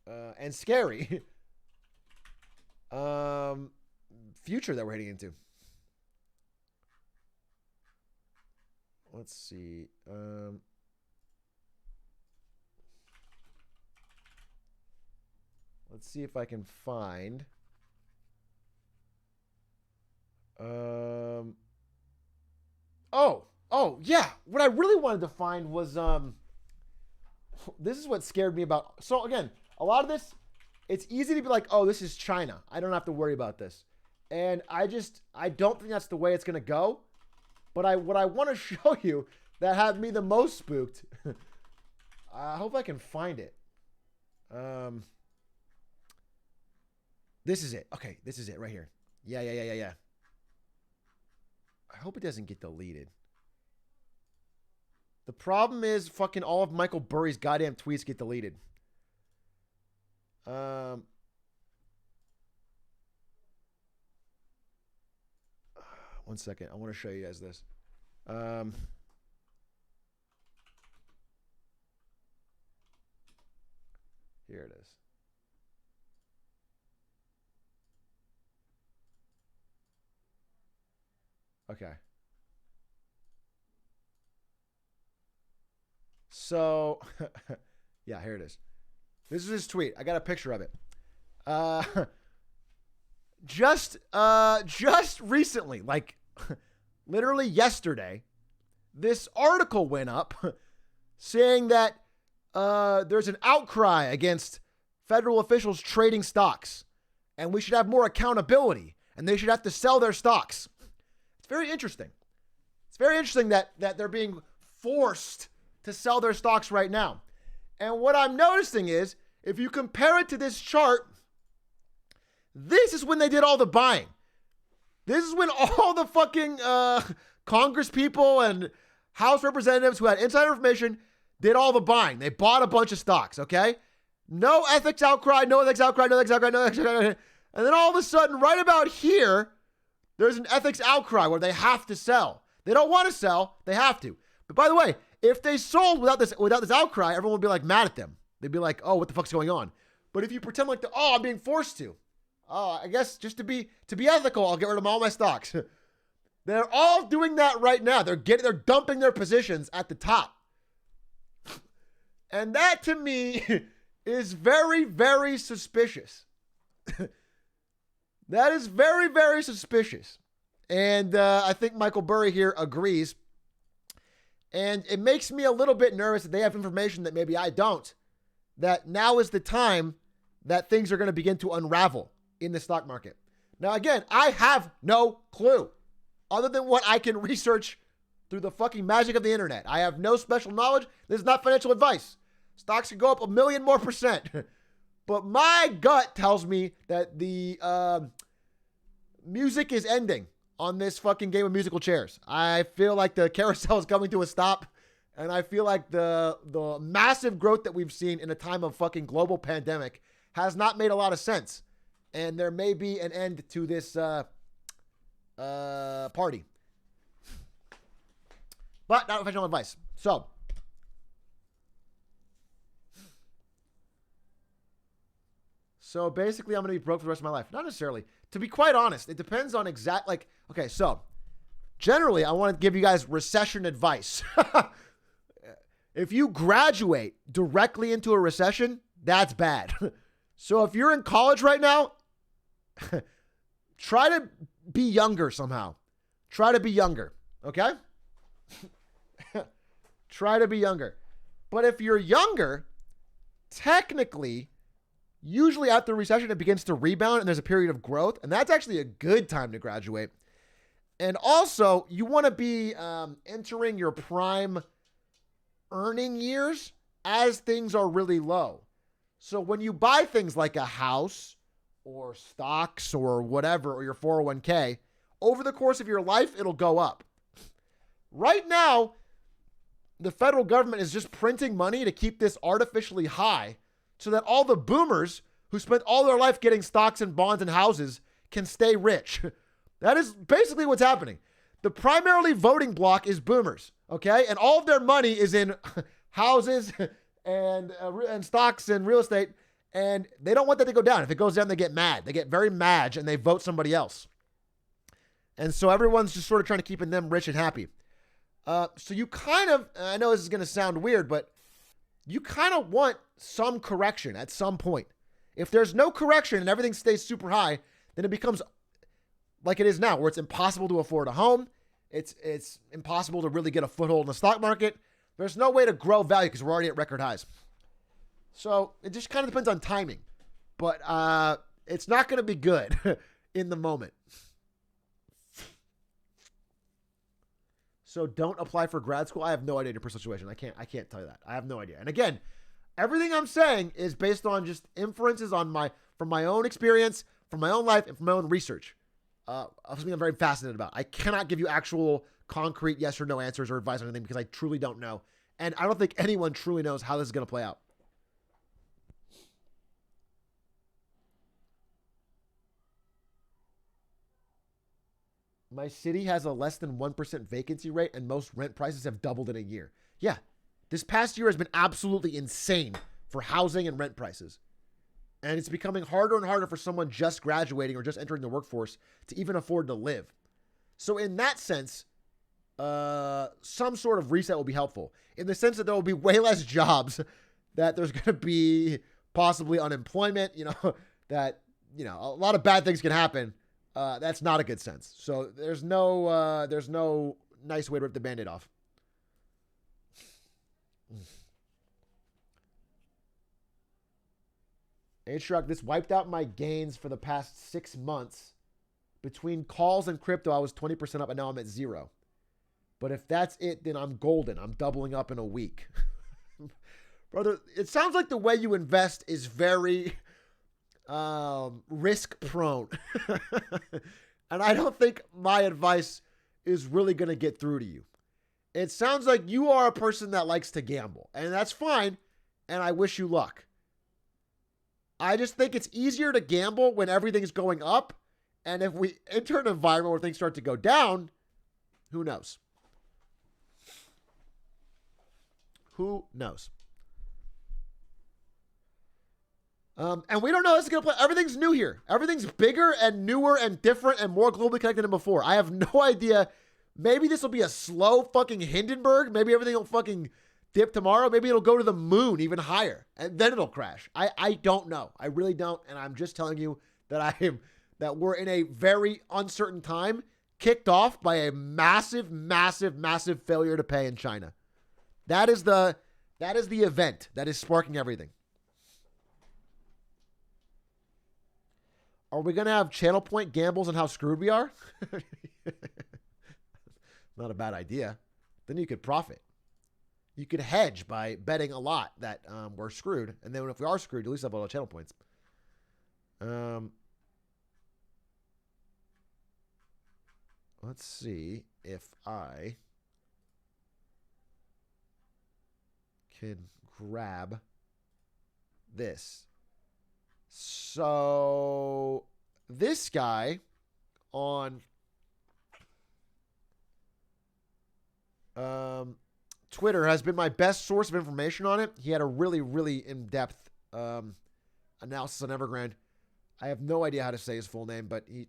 and scary future that we're heading into. Let's see. Let's see if I can find. Oh, yeah. What I really wanted to find was this is what scared me about. So again, a lot of this, it's easy to be like, oh, this is China. I don't have to worry about this. And I don't think that's the way it's gonna go. But what I want to show you that had me the most spooked. I hope I can find it. This is it. Okay, this is it right here. Yeah. I hope it doesn't get deleted. The problem is fucking all of Michael Burry's goddamn tweets get deleted. One second. I want to show you guys this. Here it is. Okay. So, yeah, here it is. This is his tweet. I got a picture of it. Just recently, like literally yesterday, this article went up saying that there's an outcry against federal officials trading stocks, and we should have more accountability, and they should have to sell their stocks. It's very interesting. It's very interesting that they're being forced to sell their stocks right now. And what I'm noticing is, if you compare it to this chart, this is when they did all the buying. This is when all the fucking Congress people and House representatives who had insider information did all the buying. They bought a bunch of stocks, okay? No ethics outcry, no ethics outcry, no ethics outcry, no ethics outcry. And then all of a sudden, right about here, there's an ethics outcry where they have to sell. They don't want to sell, they have to. But by the way, if they sold without this outcry, everyone would be like mad at them. They'd be like, oh, what the fuck's going on? But if you pretend like, I'm being forced to. Oh, I guess just to be ethical, I'll get rid of all my stocks. They're all doing that right now. They're dumping their positions at the top. And that to me is very, very suspicious. That is very, very suspicious. And I think Michael Burry here agrees. And it makes me a little bit nervous that they have information that maybe I don't. That now is the time that things are going to begin to unravel in the stock market. Now, again, I have no clue other than what I can research through the fucking magic of the internet. I have no special knowledge. This is not financial advice. Stocks can go up 1,000,000 more percent. But my gut tells me that the music is ending on this fucking game of musical chairs. I feel like the carousel is coming to a stop. And I feel like the massive growth that we've seen in a time of fucking global pandemic has not made a lot of sense. And there may be an end to this party. But not official advice. So basically I'm going to be broke for the rest of my life. Not necessarily. To be quite honest, it depends on okay, so generally I want to give you guys recession advice. If you graduate directly into a recession, that's bad. So if you're in college right now, try to be younger somehow. Try to be younger, okay? Try to be younger. But if you're younger, technically, usually after a recession, it begins to rebound and there's a period of growth. And that's actually a good time to graduate. And also, you want to be entering your prime earning years as things are really low. So when you buy things like a house or stocks or whatever, or your 401k, over the course of your life, it'll go up. Right now, the federal government is just printing money to keep this artificially high so that all the boomers who spent all their life getting stocks and bonds and houses can stay rich. That is basically what's happening. The primarily voting bloc is boomers, okay? And all of their money is in houses and stocks and real estate, and they don't want that to go down. If it goes down, they get mad. They get very mad, and they vote somebody else. And so everyone's just sort of trying to keep them rich and happy. So you kind of, I know this is going to sound weird, but you kind of want some correction at some point. If there's no correction and everything stays super high, then it becomes like it is now, where it's impossible to afford a home. It's impossible to really get a foothold in the stock market. There's no way to grow value because we're already at record highs. So it just kind of depends on timing. But it's not going to be good in the moment. So don't apply for grad school. I have no idea your personal situation. I can't tell you that. I have no idea. And again, everything I'm saying is based on just inferences from my own experience, from my own life, and from my own research. Something I'm very fascinated about. I cannot give you actual concrete yes or no answers or advice on anything because I truly don't know. And I don't think anyone truly knows how this is going to play out. My city has a less than 1% vacancy rate and most rent prices have doubled in a year. Yeah, this past year has been absolutely insane for housing and rent prices. And it's becoming harder and harder for someone just graduating or just entering the workforce to even afford to live. So in that sense, some sort of reset will be helpful in the sense that there will be way less jobs, that there's going to be possibly unemployment, that, a lot of bad things can happen. That's not a good sense. So there's no nice way to rip the Band-Aid off. Atrioc, this wiped out my gains for the past 6 months. Between calls and crypto, I was 20% up and now I'm at 0. But if that's it, then I'm golden. I'm doubling up in a week. Brother, it sounds like the way you invest is very risk prone. And I don't think my advice is really going to get through to you. It sounds like you are a person that likes to gamble, and that's fine. And I wish you luck. I just think it's easier to gamble when everything's going up. And if we enter an environment where things start to go down, who knows? Who knows? And we don't know how this is going to play. Everything's new here. Everything's bigger and newer and different and more globally connected than before. I have no idea. Maybe this will be a slow fucking Hindenburg. Maybe everything will fucking dip tomorrow. Maybe it'll go to the moon even higher. And then it'll crash. I don't know. I really don't. And I'm just telling you that we're in a very uncertain time, kicked off by a massive, massive, massive failure to pay in China. That is the event that is sparking everything. Are we going to have channel point gambles on how screwed we are? Not a bad idea. Then you could profit. You could hedge by betting a lot that we're screwed. And then if we are screwed, at least have a lot of channel points. Let's see if I can grab this. So this guy on Twitter has been my best source of information on it. He had a really, really in-depth analysis on Evergrande. I have no idea how to say his full name, but he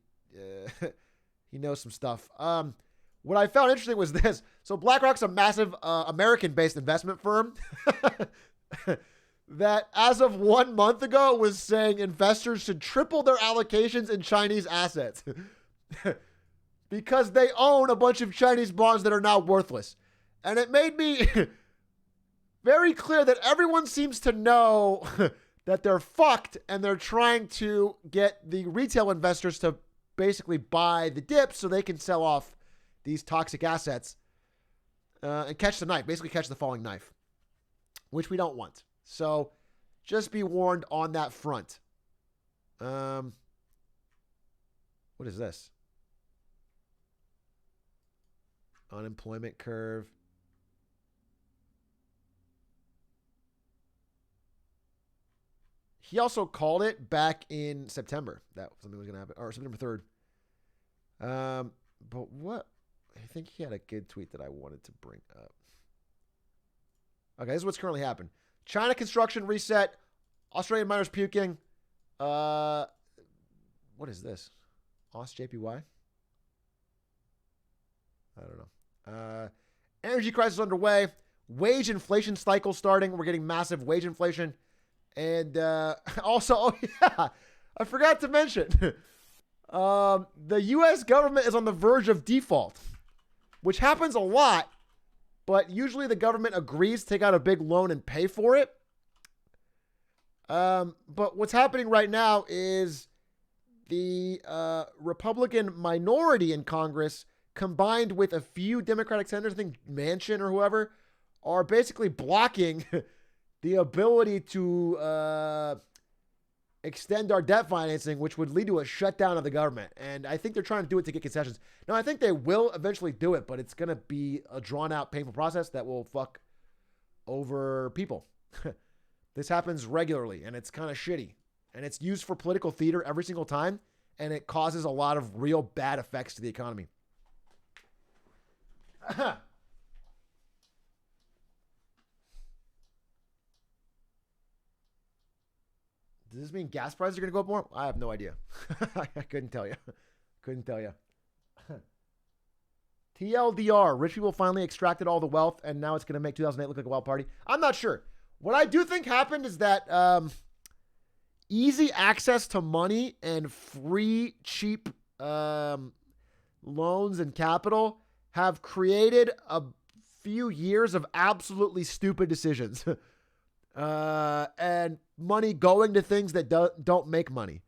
knows some stuff. What I found interesting was this. So BlackRock's a massive American-based investment firm that as of 1 month ago was saying investors should triple their allocations in Chinese assets because they own a bunch of Chinese bonds that are now worthless. And it made me very clear that everyone seems to know that they're fucked and they're trying to get the retail investors to basically buy the dips so they can sell off these toxic assets and catch the knife, basically catch the falling knife, which we don't want. So just be warned on that front. What is this? Unemployment curve. He also called it back in September that something was going to happen, or September 3rd. But what? I think he had a good tweet that I wanted to bring up. Okay, this is what's currently happened. China construction reset. Australian miners puking. What is this? AusJPY? I don't know. Energy crisis underway. Wage inflation cycle starting. We're getting massive wage inflation. And also, oh yeah, I forgot to mention, the U.S. government is on the verge of default, which happens a lot, but usually the government agrees to take out a big loan and pay for it. But what's happening right now is the Republican minority in Congress, combined with a few Democratic senators, I think Manchin or whoever, are basically blocking the ability to extend our debt financing, which would lead to a shutdown of the government. And I think they're trying to do it to get concessions. Now, I think they will eventually do it, but it's going to be a drawn-out, painful process that will fuck over people. This happens regularly, and it's kind of shitty. And it's used for political theater every single time, and it causes a lot of real bad effects to the economy. Does this mean gas prices are going to go up more? I have no idea. I couldn't tell you. TLDR, rich people finally extracted all the wealth, and now it's going to make 2008 look like a wild party. I'm not sure. What I do think happened is that easy access to money and free, cheap loans and capital have created a few years of absolutely stupid decisions. And money going to things that don't make money.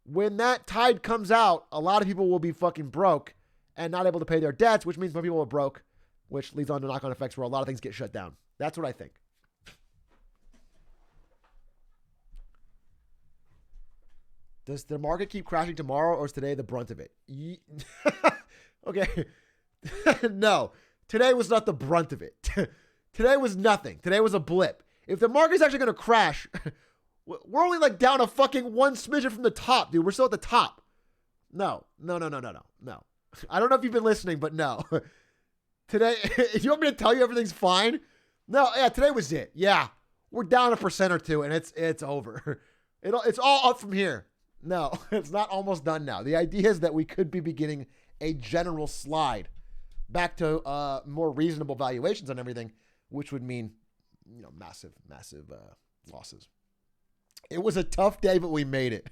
When that tide comes out, a lot of people will be fucking broke and not able to pay their debts, which means more people are broke, which leads on to knock-on effects where a lot of things get shut down. That's what I think. Does the market keep crashing tomorrow, or is today the brunt of it? Okay. No. Today was not the brunt of it. Today was nothing. Today was a blip. If the market's actually going to crash, We're only like down a fucking one smidgen from the top, dude. We're still at the top. No. I don't know if you've been listening, but no. Today, if you want me to tell you everything's fine, no, yeah, today was it. Yeah, we're down 1% or 2, and it's over. It's all up from here. No, it's not almost done now. The idea is that we could be beginning a general slide back to more reasonable valuations on everything, which would mean, massive losses. It was a tough day, but we made it.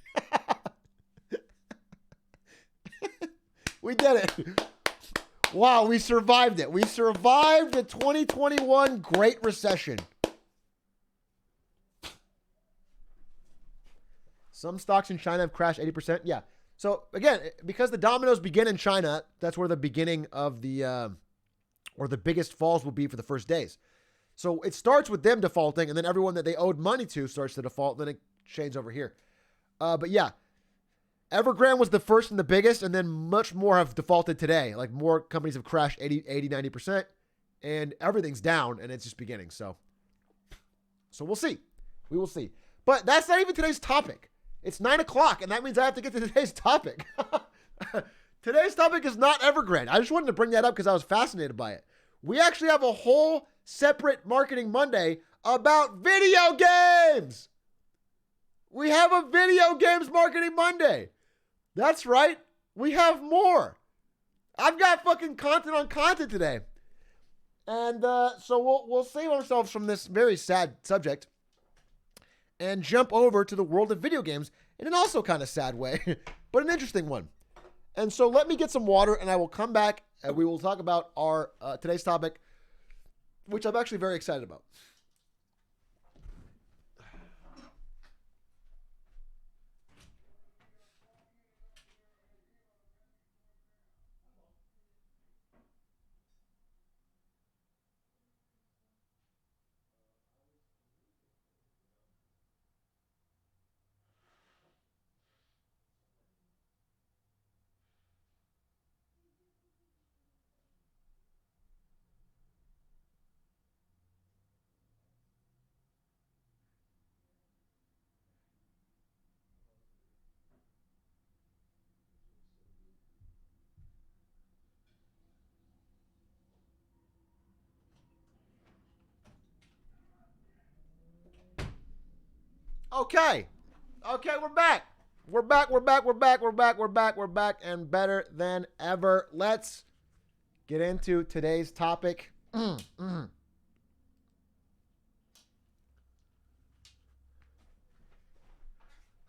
We did it. Wow, we survived it. We survived the 2021 Great Recession. Some stocks in China have crashed 80%. Yeah. So again, because the dominoes begin in China, that's where the beginning of the, or the biggest falls will be for the first days. So it starts with them defaulting, and then everyone that they owed money to starts to default, and then it changes over here. But yeah, Evergrande was the first and the biggest, and then much more have defaulted today. Like more companies have crashed 80, 90%, and everything's down, and it's just beginning. So we'll see. We will see. But that's not even today's topic. It's 9 o'clock, and that means I have to get to today's topic. Today's topic is not Evergrande. I just wanted to bring that up because I was fascinated by it. We actually have a whole separate Marketing Monday about video games. We have a video games Marketing Monday. That's right. We have more. I've got fucking content on content today. And so we'll save ourselves from this very sad subject and jump over to the world of video games in an also kind of sad way, but an interesting one. And so let me get some water, and I will come back, and we will talk about our today's topic, which I'm actually very excited about. Okay, we're back. We're back, and better than ever. Let's get into today's topic.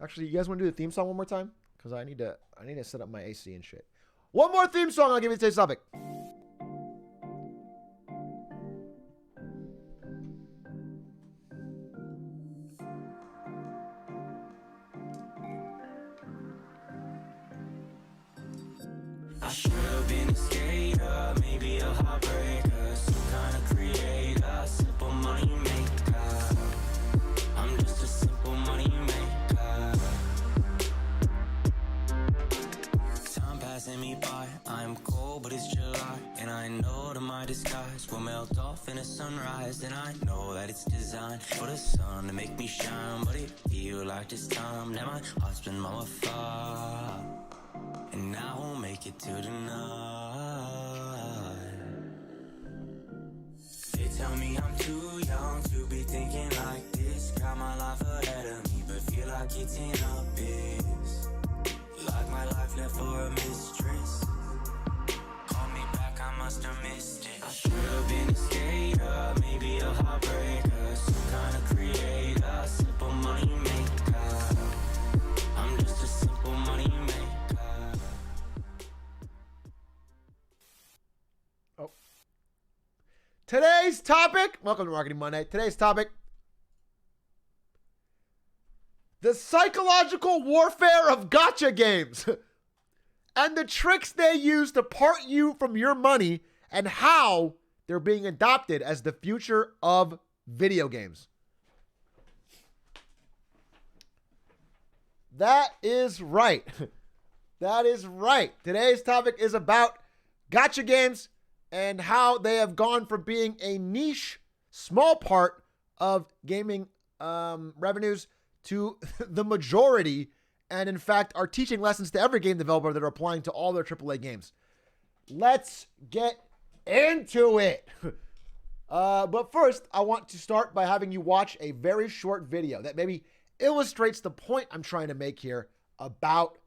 Actually, you guys want to do the theme song one more time? Because I need to set up my AC and shit. One more theme song, I'll give you today's topic. I should have been a skater, maybe a heartbreaker, some kind of creator, simple money maker. I'm just a simple money maker. Time passing me by, I'm cold but it's July, and I know that my disguise will melt off in a sunrise, and I know that it's designed for the sun to make me shine, but it feel like this time that my heart's been modified. And I won't make it to the night. They tell me I'm too young to be thinking like this. Got my life ahead of me, but feel like it's in abyss. Like my life left for a mistress. Call me back, I must have missed it. I should have been a skater, maybe a heartbreaker, some kind of creator, simple money maker. I'm just a simple money maker. Today's topic, welcome to Marketing Monday. Today's topic, the psychological warfare of gacha games and the tricks they use to part you from your money and how they're being adopted as the future of video games. That is right. That is right. Today's topic is about gacha games and how they have gone from being a niche, small part of gaming revenues to the majority, and in fact are teaching lessons to every game developer that are applying to all their AAA games. Let's get into it. But first, I want to start by having you watch a very short video that maybe illustrates the point I'm trying to make here about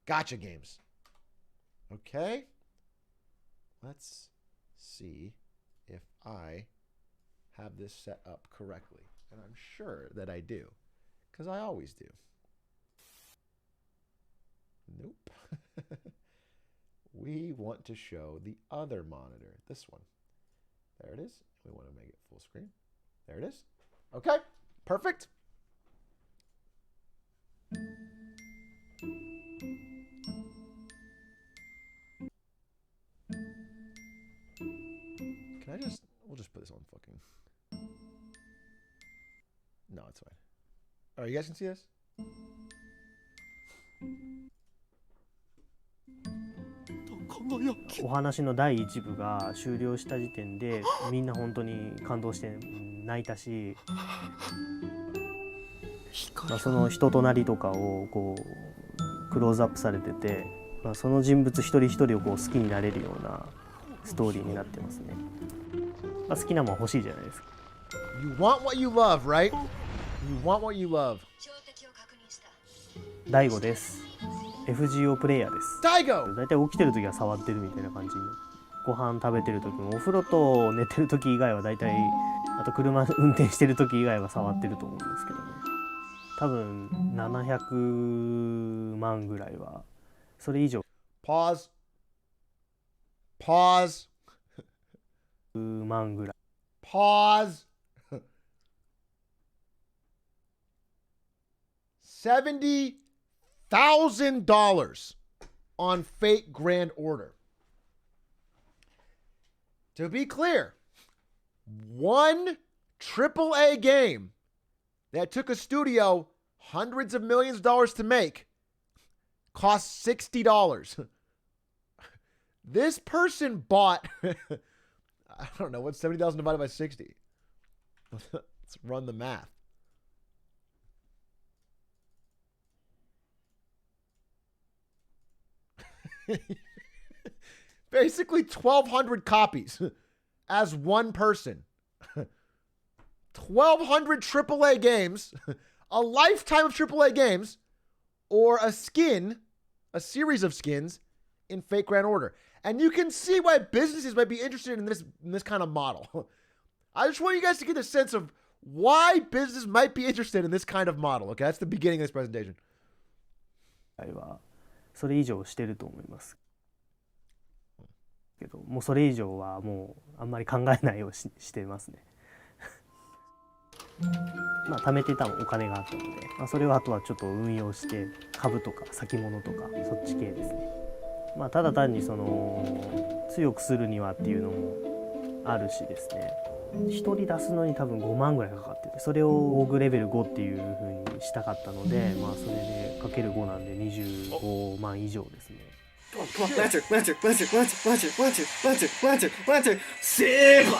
gacha games. Okay? Let's see if I have this set up correctly. And I'm sure that I do, because I always do. Nope. We want to show the other monitor, this one. There it is. We want to make it full screen. There it is. Okay, perfect. Can I just, we'll just put this on fucking, no, it's fine. All right, you guys can see this? お話の第1部が終了した時点でみんな本当に感動して泣いたし、その人となりとかをこうクローズアップされてて、その人物一人一人をこう好きになれるようなストーリーになってますね。好きなもん欲しいじゃないですか。 You want what you love, right? You want what you love. 大悟です。FGO プレイヤーです。大悟。だいたい起きてる時は触ってるみたいな感じに。ご飯食べてる時もお風呂と寝てる時以外はだいたい、あと車運転してる時以外は触ってると思うんですけどね。多分700万ぐらいは、それ以上。Pause. 万ぐらい。Pause. $70,000 on Fate Grand Order. To be clear, one AAA game that took a studio hundreds of millions of dollars to make cost $60. This person bought, I don't know, what's 70,000 divided by 60? Let's run the math. Basically 1,200 copies as one person. 1,200 AAA games, a lifetime of AAA games, or a skin, a series of skins in Fate Grand Order. And you can see why businesses might be interested in this kind of model. I just want you guys to get a sense of why business might be interested in this kind of model. Okay, that's the beginning of this presentation. それ以上してると思いますけど、もうそれ以上はもうあんまり考えないようにしてますね。まあ貯めてたお金があったので、それをあとはちょっと運用して株とか先物とかそっち系ですね。まあただ単にその強くするにはっていうのもあるしですね。1人出すのに多分5万ぐらいかかってて、それをオーグレベル5っていう風にしたかったので、まあそれでかける5なんで25万以上ですね。セーバ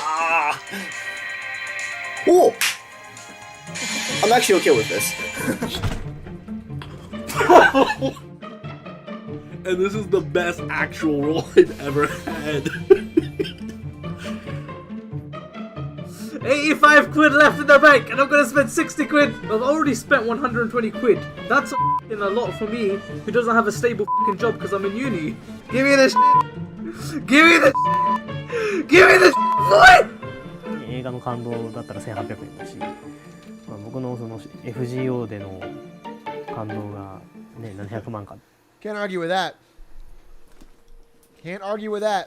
ー。お、I'm actually okay with this. And this is the best actual roll I've ever had. 85 quid left in the bank, and I'm gonna spend 60 quid. I've already spent 120 quid. That's a lot for me, who doesn't have a stable job because I'm in uni. Give me this. Give me this. Give me this, boy. 映画の感動だったら1800円だし、僕のその FGO での感動がね700万か。Can't argue with that. Can't argue with that.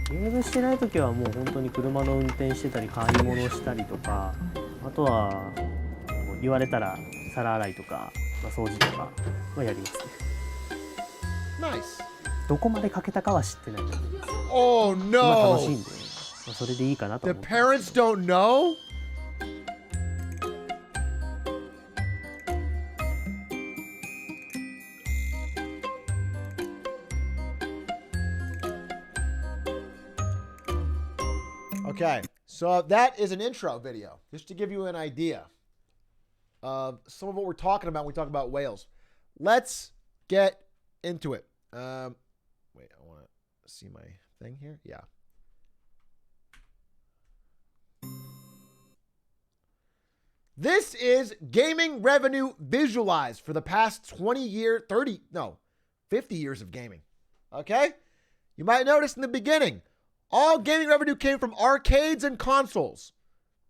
ゲームしてない時はもう本当に車の運転してたり買い物したりとか、あとは言われたら皿洗いとか、掃除とかはやりますね。Nice. どこまでかけたかは知ってないので。Oh 今楽しい no. んで、それでいいかなと The 思って。 parents don't know? Okay, so that is an intro video, just to give you an idea of some of what we're talking about when we talk about whales. Let's get into it. Wait, I want to see my thing here. Yeah. This is gaming revenue visualized for the past 50 years of gaming. Okay? You might notice in the beginning, all gaming revenue came from arcades and consoles.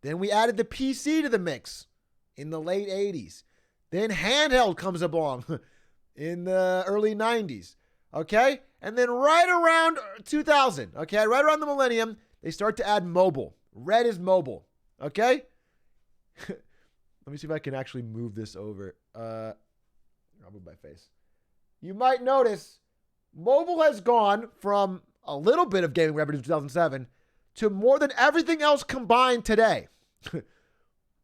Then we added the PC to the mix in the late 80s. Then handheld comes along in the early 90s. Okay? And then right around 2000, okay, right around the millennium, they start to add mobile. Red is mobile. Okay? Let me see if I can actually move this over. I'll move my face. You might notice mobile has gone from a little bit of gaming revenue in 2007 to more than everything else combined today.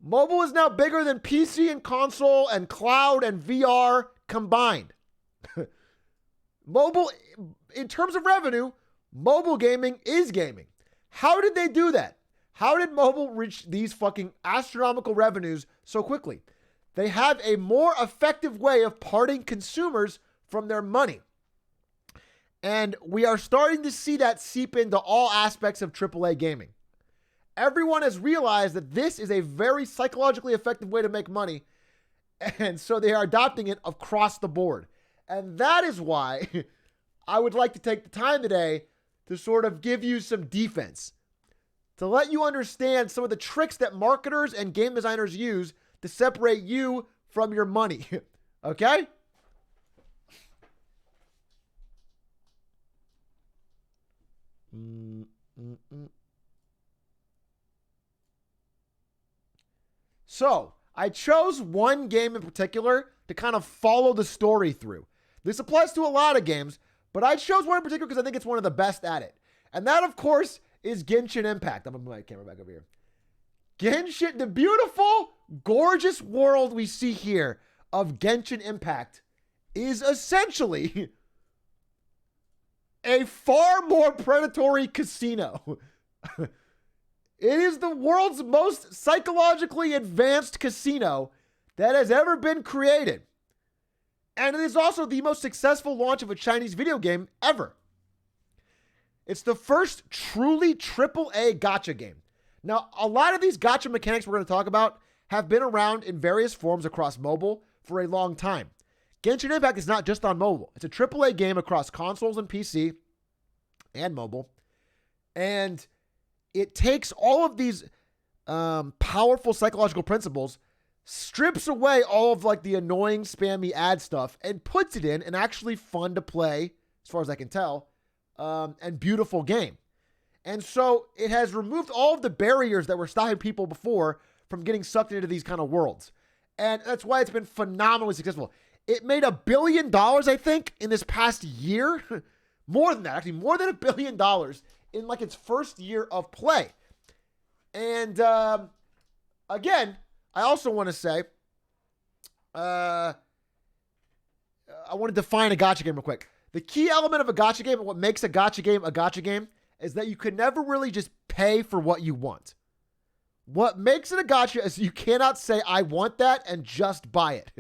Mobile is now bigger than PC and console and cloud and VR combined. Mobile, in terms of revenue, mobile gaming is gaming. How did they do that? How did mobile reach these fucking astronomical revenues so quickly? They have a more effective way of parting consumers from their money. And we are starting to see that seep into all aspects of AAA gaming. Everyone has realized that this is a very psychologically effective way to make money. And so they are adopting it across the board. And that is why I would like to take the time today to sort of give you some defense, to let you understand some of the tricks that marketers and game designers use to separate you from your money. Okay? So, I chose one game in particular to kind of follow the story through. This applies to a lot of games, but I chose one in particular because I think it's one of the best at it. And that, of course, is Genshin Impact. I'm going to move my camera back over here. Genshin, the beautiful, gorgeous world we see here of Genshin Impact is essentially a far more predatory casino. It is the world's most psychologically advanced casino that has ever been created. And it is also the most successful launch of a Chinese video game ever. It's the first truly AAA gacha game. Now, a lot of these gacha mechanics we're going to talk about have been around in various forms across mobile for a long time. Genshin Impact is not just on mobile. It's a AAA game across consoles and PC and mobile. And it takes all of these powerful psychological principles, strips away all of like the annoying spammy ad stuff, and puts it in an actually fun to play, as far as I can tell, and beautiful game. And so it has removed all of the barriers that were stopping people before from getting sucked into these kind of worlds. And that's why it's been phenomenally successful. It made $1 billion, I think, in this past year. More than that, actually, more than $1 billion in like its first year of play. And again, I also want to say, I want to define a gacha game real quick. The key element of a gacha game and what makes a gacha game is that you can never really just pay for what you want. What makes it a gacha is you cannot say, I want that, and just buy it.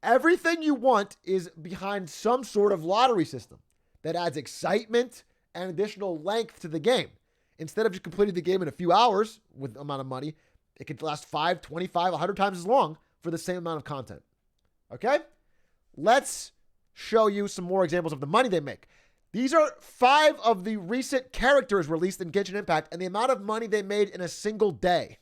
Everything you want is behind some sort of lottery system that adds excitement and additional length to the game. Instead of just completing the game in a few hours with the amount of money, it could last 5, 25, 100 times as long for the same amount of content. Okay? Let's show you some more examples of the money they make. These are 5 of the recent characters released in Genshin Impact and the amount of money they made in a single day.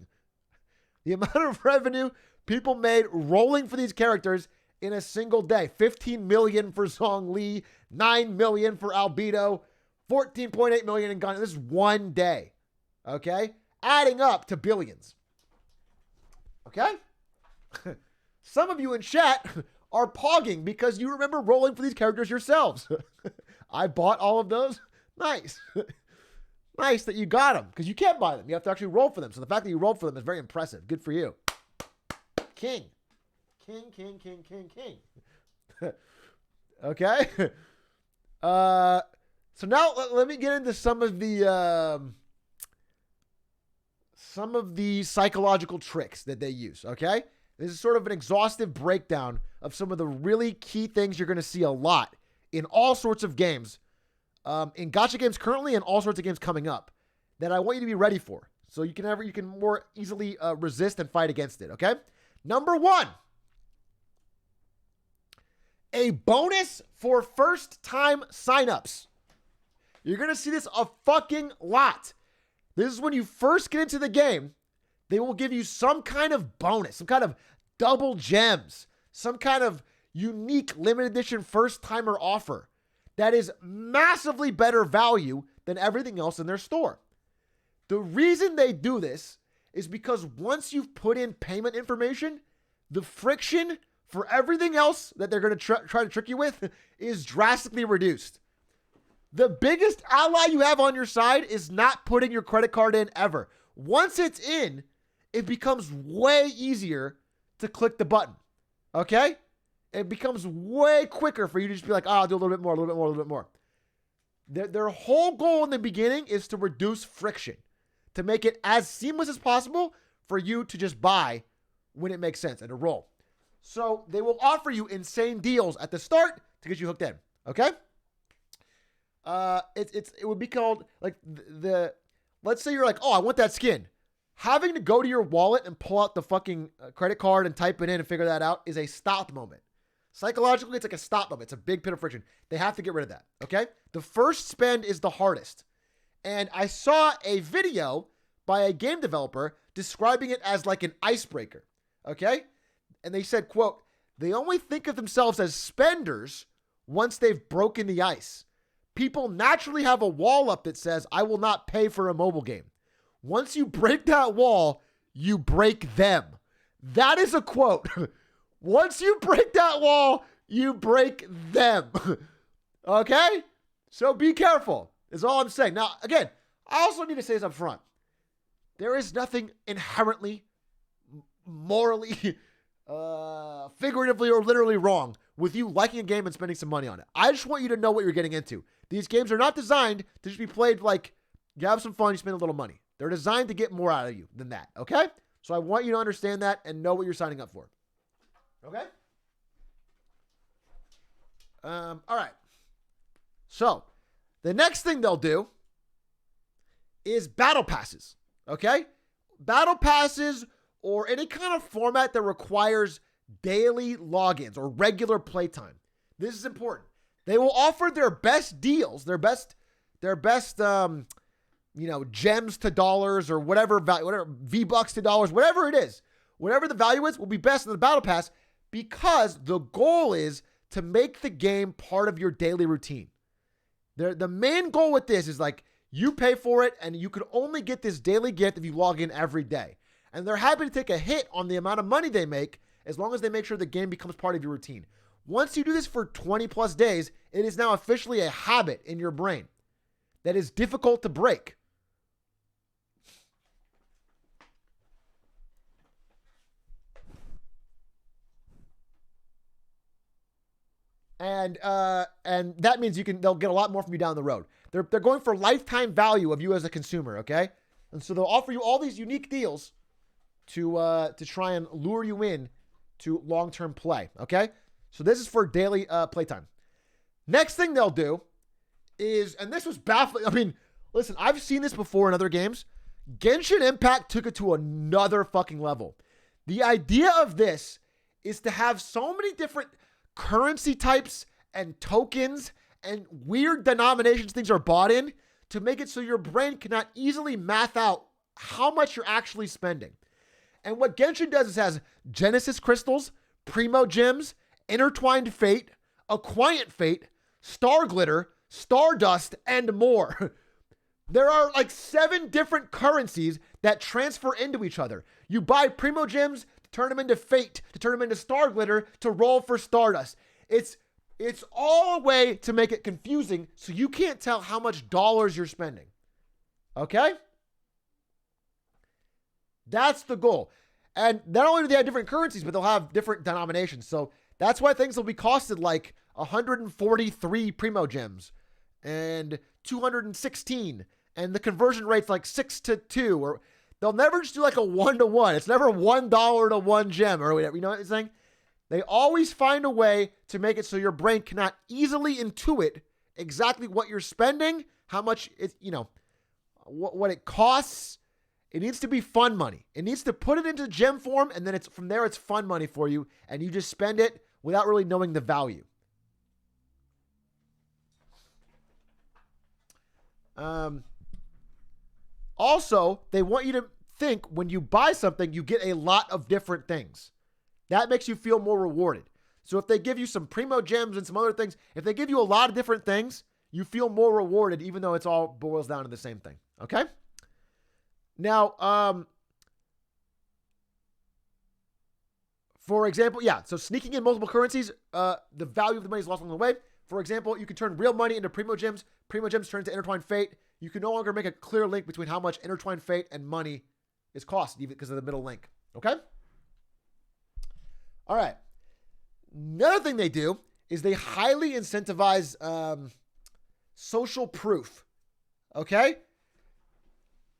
The amount of revenue people made rolling for these characters in a single day. 15 million for Zhongli, 9 million for Albedo, 14.8 million in Gun. This is one day. Okay? Adding up to billions. Okay? Some of you in chat are pogging because you remember rolling for these characters yourselves. I bought all of those. Nice. Nice that you got them because you can't buy them. You have to actually roll for them. So the fact that you rolled for them is very impressive. Good for you. King. Okay. So now let me get into some of the psychological tricks that they use. Okay. This is sort of an exhaustive breakdown of some of the really key things you're going to see a lot in all sorts of games, in gacha games currently and all sorts of games coming up that I want you to be ready for. So you can more easily resist and fight against it, okay? Number 1, a bonus for first-time signups. You're going to see this a fucking lot. This is when you first get into the game, they will give you some kind of bonus, some kind of double gems, some kind of unique limited edition first-timer offer that is massively better value than everything else in their store. The reason they do this is because once you've put in payment information, the friction for everything else that they're going to try to trick you with is drastically reduced. The biggest ally you have on your side is not putting your credit card in ever. Once it's in, it becomes way easier to click the button. Okay? It becomes way quicker for you to just be like, I'll do a little bit more, a little bit more, a little bit more. Their whole goal in the beginning is to reduce friction, to make it as seamless as possible for you to just buy when it makes sense and to roll. So they will offer you insane deals at the start to get you hooked in. Okay? It would be called like let's say you're like, I want that skin. Having to go to your wallet and pull out the fucking credit card and type it in and figure that out is a stop moment. Psychologically, it's like a stop moment. It's a big pit of friction. They have to get rid of that. Okay? The first spend is the hardest. And I saw a video by a game developer describing it as like an icebreaker. Okay? And they said, quote, they only think of themselves as spenders once they've broken the ice. People naturally have a wall up that says, I will not pay for a mobile game. Once you break that wall, you break them. That is a quote. Once you break that wall, you break them. Okay? So be careful, is all I'm saying. Now, again, I also need to say this up front. There is nothing inherently, morally, figuratively, or literally wrong with you liking a game and spending some money on it. I just want you to know what you're getting into. These games are not designed to just be played like you have some fun, you spend a little money. They're designed to get more out of you than that, okay? So I want you to understand that and know what you're signing up for. Okay? All right. So, the next thing they'll do is battle passes, okay? Battle passes or any kind of format that requires daily logins or regular playtime. This is important. They will offer their best deals, their best gems to dollars or whatever V-Bucks to dollars, whatever it is, whatever the value is will be best in the battle pass because the goal is to make the game part of your daily routine. The main goal with this is like you pay for it and you can only get this daily gift if you log in every day. And they're happy to take a hit on the amount of money they make as long as they make sure the game becomes part of your routine. Once you do this for 20 plus days, it is now officially a habit in your brain that is difficult to break. And that means they'll get a lot more from you down the road. They're going for lifetime value of you as a consumer, okay? And so they'll offer you all these unique deals to try and lure you in to long-term play, okay? So this is for daily playtime. Next thing they'll do is, and this was baffling. I mean, listen, I've seen this before in other games. Genshin Impact took it to another fucking level. The idea of this is to have so many different currency types and tokens and weird denominations things are bought in to make it so your brain cannot easily math out how much you're actually spending. And what Genshin does is has Genesis crystals, Primo gems, Intertwined Fate, A Quiet Fate, Star Glitter, Stardust, and more. There are like 7 different currencies that transfer into each other. You buy Primo gems to turn them into Fate, to turn them into Star Glitter, to roll for Stardust. It's all a way to make it confusing so you can't tell how much dollars you're spending. Okay? That's the goal. And not only do they have different currencies, but they'll have different denominations. So that's why things will be costed like 143 Primo gems and 216. And the conversion rate's like 6 to 2. Or They'll never just do like a 1-to-1. It's never $1 to 1 gem or whatever. You know what I'm saying? They always find a way to make it so your brain cannot easily intuit exactly what you're spending, how much it, you know, what it costs. It needs to be fun money. It needs to put it into gem form, and then it's from there it's fun money for you, and you just spend it without really knowing the value. Also, they want you to think when you buy something, you get a lot of different things. That makes you feel more rewarded. So if they give you some primo gems and some other things, if they give you a lot of different things, you feel more rewarded, even though it's all boils down to the same thing. Okay? Now, for example, yeah, so sneaking in multiple currencies, the value of the money is lost along the way. For example, you can turn real money into primo gems. Primo gems turn into intertwined fate. You can no longer make a clear link between how much intertwined fate and money is cost, even because of the middle link. Okay? All right. Another thing they do is they highly incentivize social proof. Okay?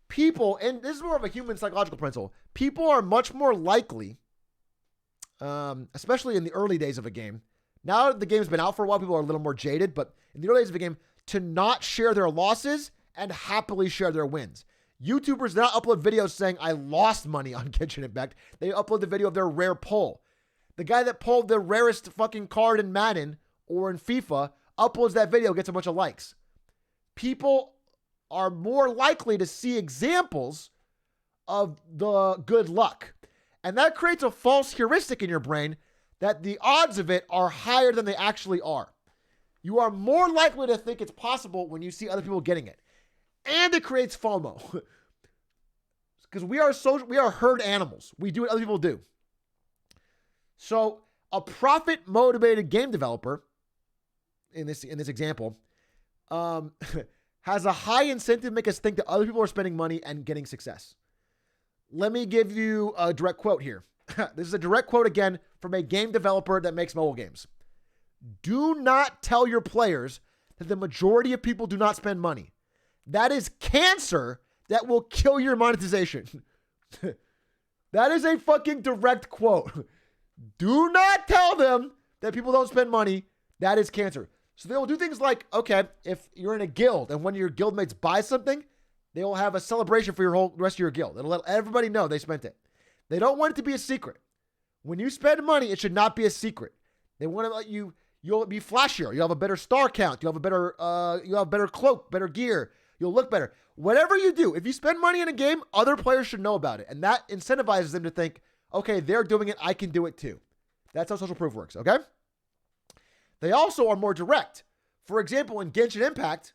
People, and this is more of a human psychological principle, people are much more likely, especially in the early days of a game. Now the game's been out for a while, people are a little more jaded, but in the early days of a game, to not share their losses and happily share their wins. YouTubers do not upload videos saying, I lost money on Genshin Impact. They upload the video of their rare pull. The guy that pulled the rarest fucking card in Madden or in FIFA uploads that video, gets a bunch of likes. People are more likely to see examples of the good luck. And that creates a false heuristic in your brain that the odds of it are higher than they actually are. You are more likely to think it's possible when you see other people getting it. And it creates FOMO. Because we are herd animals. We do what other people do. So a profit-motivated game developer, in this example, has a high incentive to make us think that other people are spending money and getting success. Let me give you a direct quote here. This is a direct quote again from a game developer that makes mobile games. Do not tell your players that the majority of people do not spend money. That is cancer that will kill your monetization. That is a fucking direct quote. Do not tell them that people don't spend money. That is cancer. So they will do things like, okay, if you're in a guild and one of your guildmates buys something, they will have a celebration for your whole rest of your guild. It'll let everybody know they spent it. They don't want it to be a secret. When you spend money, it should not be a secret. They want to let you'll be flashier. You'll have a better star count. You'll have a better cloak, better gear. You'll look better. Whatever you do, if you spend money in a game, other players should know about it. And that incentivizes them to think, okay, they're doing it, I can do it too. That's how social proof works, okay? They also are more direct. For example, in Genshin Impact,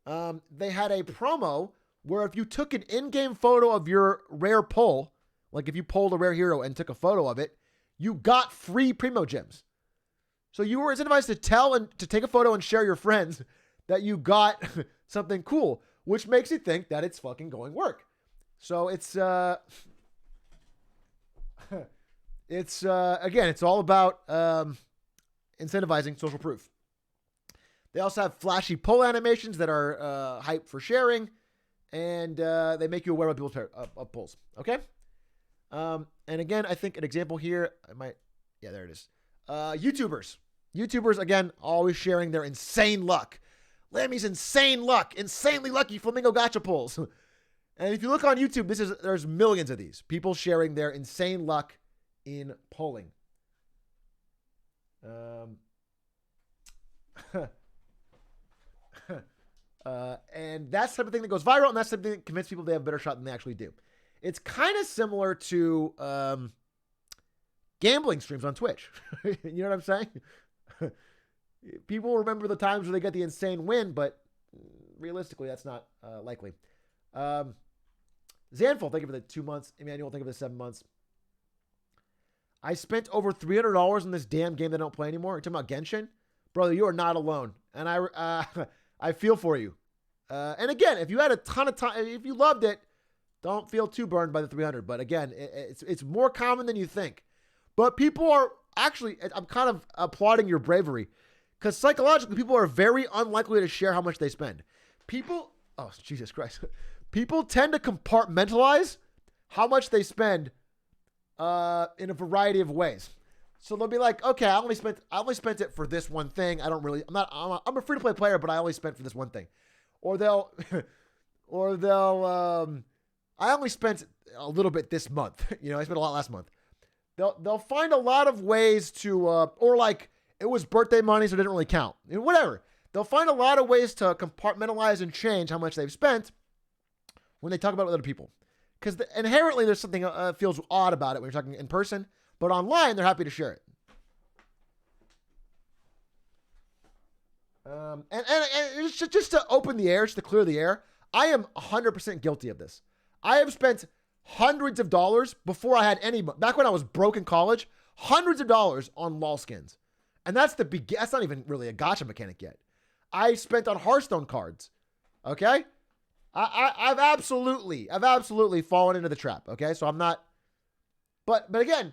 they had a promo where if you took an in-game photo of your rare pull, like if you pulled a rare hero and took a photo of it, you got free primo gems. So you were incentivized to tell and to take a photo and share your friends that you got something cool, which makes you think that it's fucking going work. So it's again, it's all about incentivizing social proof. They also have flashy pull animations that are hyped for sharing, and they make you aware of people's pulls. Okay. And again, I think an example here, there it is. YouTubers, again, always sharing their insane luck. Lammy's insane luck, insanely lucky flamingo gacha pulls. And if you look on YouTube, there's millions of these people sharing their insane luck in polling. And that's the type of thing that goes viral, and that's the type of thing that convinces people they have a better shot than they actually do. It's kind of similar to gambling streams on Twitch. You know what I'm saying? People remember the times where they get the insane win, but realistically, that's not likely. Zanful, thank you for the 2 months. Emmanuel, thank you for the 7 months. I spent over $300 on this damn game that I don't play anymore. You're talking about Genshin? Brother, you are not alone. And I feel for you. And again, if you had a ton of time, if you loved it, don't feel too burned by the 300. But again, it's more common than you think. But people are actually, I'm kind of applauding your bravery. Because psychologically, people are very unlikely to share how much they spend. Oh, Jesus Christ. People tend to compartmentalize how much they spend in a variety of ways. So they'll be like, okay, I only spent it for this one thing. I'm a free to play player, but I only spent for this one thing. Or they'll I only spent a little bit this month. I spent a lot last month. They'll find a lot of ways to, or like it was birthday money, so it didn't really count. Whatever. They'll find a lot of ways to compartmentalize and change how much they've spent when they talk about it with other people. Because inherently there's something feels odd about it when you're talking in person, but online they're happy to share it. And just to open the air, just to clear the air, I am 100% guilty of this. I have spent hundreds of dollars before I had any, back when I was broke in college, hundreds of dollars on LOL skins. And that's that's not even really a gacha mechanic yet. I spent on Hearthstone cards. Okay? I've absolutely fallen into the trap. Okay? So I'm not, but again,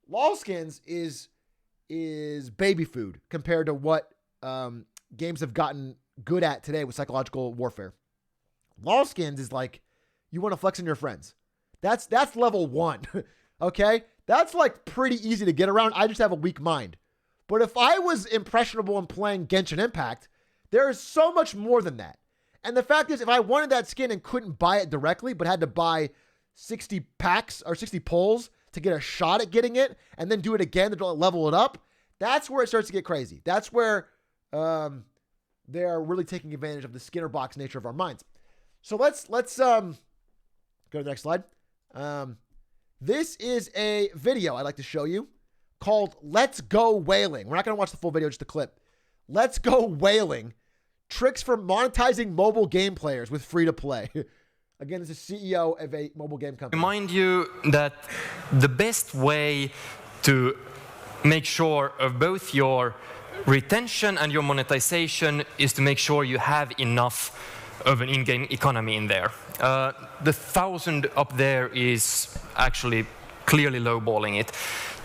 LOL skins is baby food compared to what games have gotten good at today with psychological warfare. LOL skins is like, you want to flex on your friends. That's level 1. Okay? That's like pretty easy to get around. I just have a weak mind. But if I was impressionable and playing Genshin Impact, there is so much more than that. And the fact is, if I wanted that skin and couldn't buy it directly, but had to buy 60 packs or 60 pulls to get a shot at getting it, and then do it again to level it up, that's where it starts to get crazy. That's where they are really taking advantage of the Skinner box nature of our minds. So let's go to the next slide. This is a video I'd like to show you called Let's Go Whaling. We're not going to watch the full video, just a clip. Let's Go Whaling. Tricks for monetizing mobile game players with free-to-play. Again, this is CEO of a mobile game company. Remind you that the best way to make sure of both your retention and your monetization is to make sure you have enough of an in-game economy in there. The 1,000 up there is actually clearly lowballing it.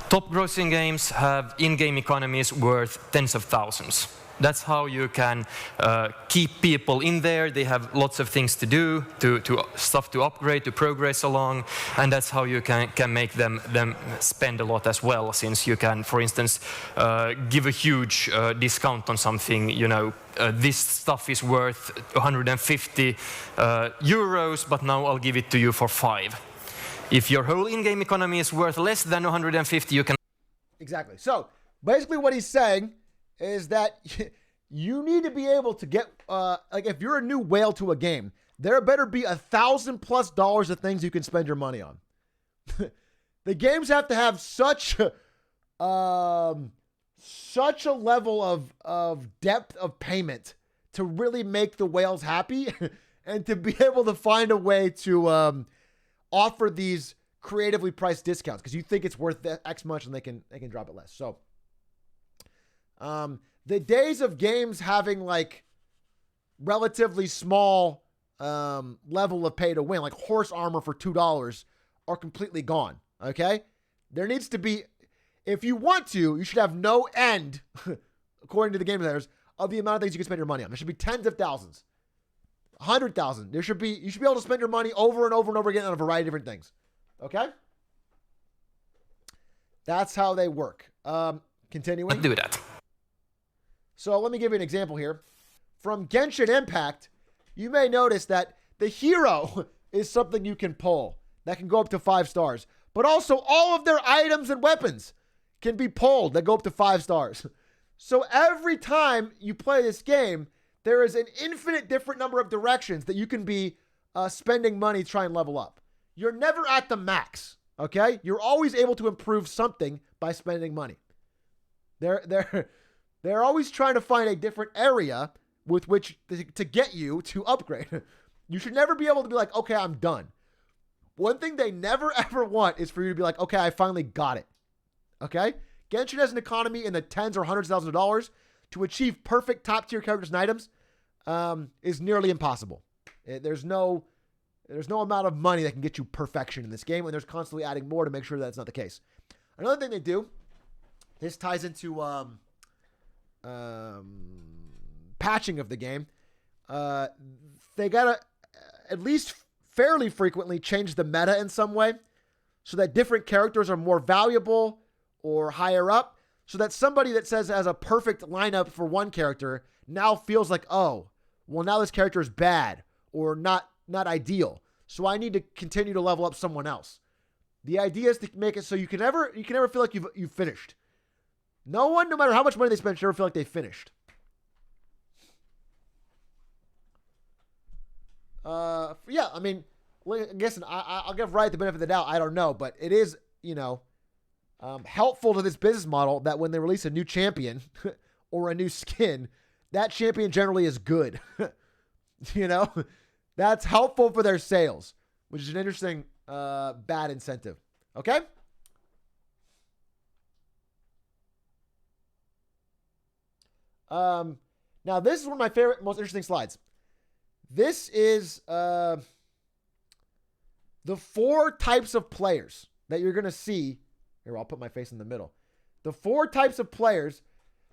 Top grossing games have in-game economies worth tens of thousands. That's how you can keep people in there. They have lots of things to do, stuff to upgrade, to progress along, and that's how you can make them spend a lot as well. Since you can, for instance, give a huge discount on something. This stuff is worth 150 euros, but now I'll give it to you for 5. If your whole in-game economy is worth less than 150, you can. Exactly. So basically, what he's saying is that you need to be able to get, like if you're a new whale to a game, there better be $1,000+ of things you can spend your money on. The games have to have such a level of depth of payment to really make the whales happy and to be able to find a way to offer these creatively priced discounts because you think it's worth X much and they can drop it less. So the days of games having like relatively small level of pay to win, like horse armor for $2, are completely gone. Okay? There needs to be, if you want to, you should have no end, according to the game designers, of the amount of things you can spend your money on. There should be tens of thousands, 100,000. You should be able to spend your money over and over and over again on a variety of different things. Okay? That's how they work. Continuing. Do that. So let me give you an example here. From Genshin Impact, you may notice that the hero is something you can pull that can go up to 5 stars. But also all of their items and weapons can be pulled that go up to 5 stars. So every time you play this game, there is an infinite different number of directions that you can be spending money to try and level up. You're never at the max, okay? You're always able to improve something by spending money. They're always trying to find a different area with which to get you to upgrade. You should never be able to be like, okay, I'm done. One thing they never ever want is for you to be like, okay, I finally got it. Okay? Genshin has an economy in the tens or hundreds of thousands of dollars. To achieve perfect top tier characters and items is nearly impossible. There's no amount of money that can get you perfection in this game, and there's constantly adding more to make sure that's not the case. Another thing they do, this ties into patching of the game. They gotta at least fairly frequently change the meta in some way so that different characters are more valuable or higher up, so that somebody that says has a perfect lineup for one character now feels like, oh, well, now this character is bad or not ideal. So I need to continue to level up someone else. The idea is to make it so you can never feel like you've finished. No one, no matter how much money they spend, should ever feel like they finished. Yeah, I mean, I guess I'll give Riot the benefit of the doubt. I don't know, but it is, helpful to this business model that when they release a new champion or a new skin, that champion generally is good. That's helpful for their sales, which is an interesting bad incentive. Okay? Now this is one of my favorite, most interesting slides. This is the 4 types of players that you're going to see. Here, I'll put my face in the middle. The 4 types of players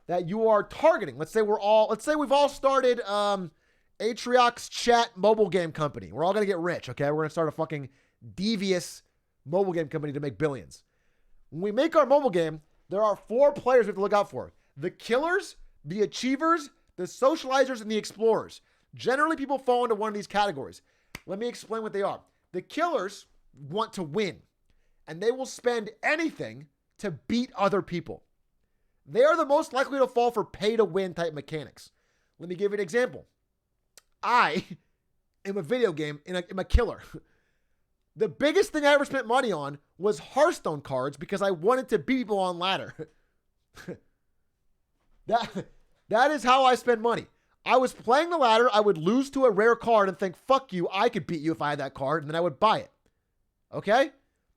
that you are targeting. Let's say we've all started Atrioc's chat mobile game company. We're all going to get rich, okay? We're going to start a fucking devious mobile game company to make billions. When we make our mobile game, there are 4 players we have to look out for. The killers, the achievers, the socializers, and the explorers. Generally, people fall into one of these categories. Let me explain what they are. The killers want to win, and they will spend anything to beat other people. They are the most likely to fall for pay-to-win type mechanics. Let me give you an example. I am a video game, and I'm a killer. The biggest thing I ever spent money on was Hearthstone cards because I wanted to beat people on ladder. That is how I spend money. I was playing the ladder. I would lose to a rare card and think, fuck you, I could beat you if I had that card, and then I would buy it. Okay?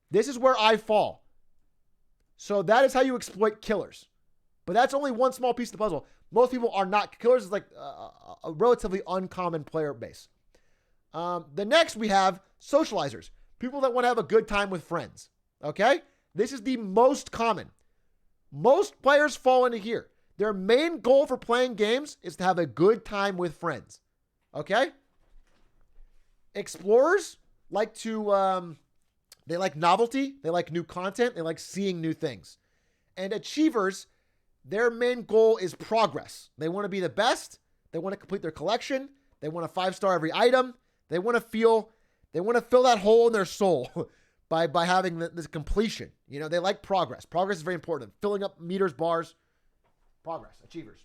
This is where I fall. So that is how you exploit killers. But that's only one small piece of the puzzle. Most people are not. Killers is like a relatively uncommon player base. The next we have socializers. People that want to have a good time with friends. Okay? This is the most common. Most players fall into here. Their main goal for playing games is to have a good time with friends. Okay? Explorers like to, they like novelty. They like new content. They like seeing new things. And achievers, their main goal is progress. They want to be the best. They want to complete their collection. They want a 5-star every item. They want to fill that hole in their soul by having this completion. They like progress. Progress is very important. Filling up meters, bars. Progress, achievers.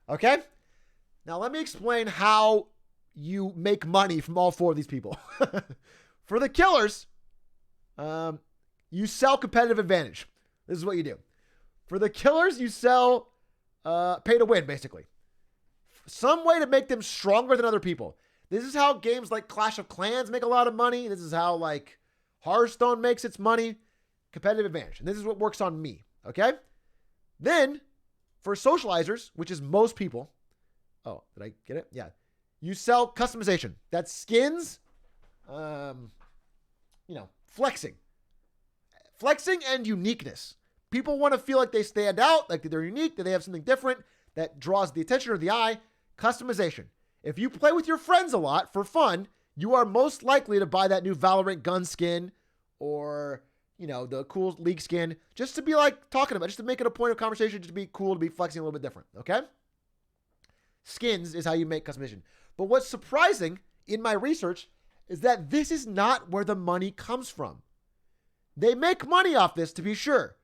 Okay? Now let me explain how you make money from all 4 of these people. For the killers, you sell competitive advantage. This is what you do. For the killers, you sell pay to win, basically. Some way to make them stronger than other people. This is how games like Clash of Clans make a lot of money. This is how Hearthstone makes its money. Competitive advantage. And this is what works on me. Okay? Then, for socializers, which is most people. Oh, did I get it? Yeah. You sell customization. That's skins. Flexing. Flexing and uniqueness. People want to feel like they stand out, like they're unique, that they have something different that draws the attention of the eye. Customization. If you play with your friends a lot for fun, you are most likely to buy that new Valorant gun skin or the cool League skin, just to be talking about, just to make it a point of conversation, just to be cool, to be flexing a little bit different, okay? Skins is how you make customization. But what's surprising in my research is that this is not where the money comes from. They make money off this, to be sure.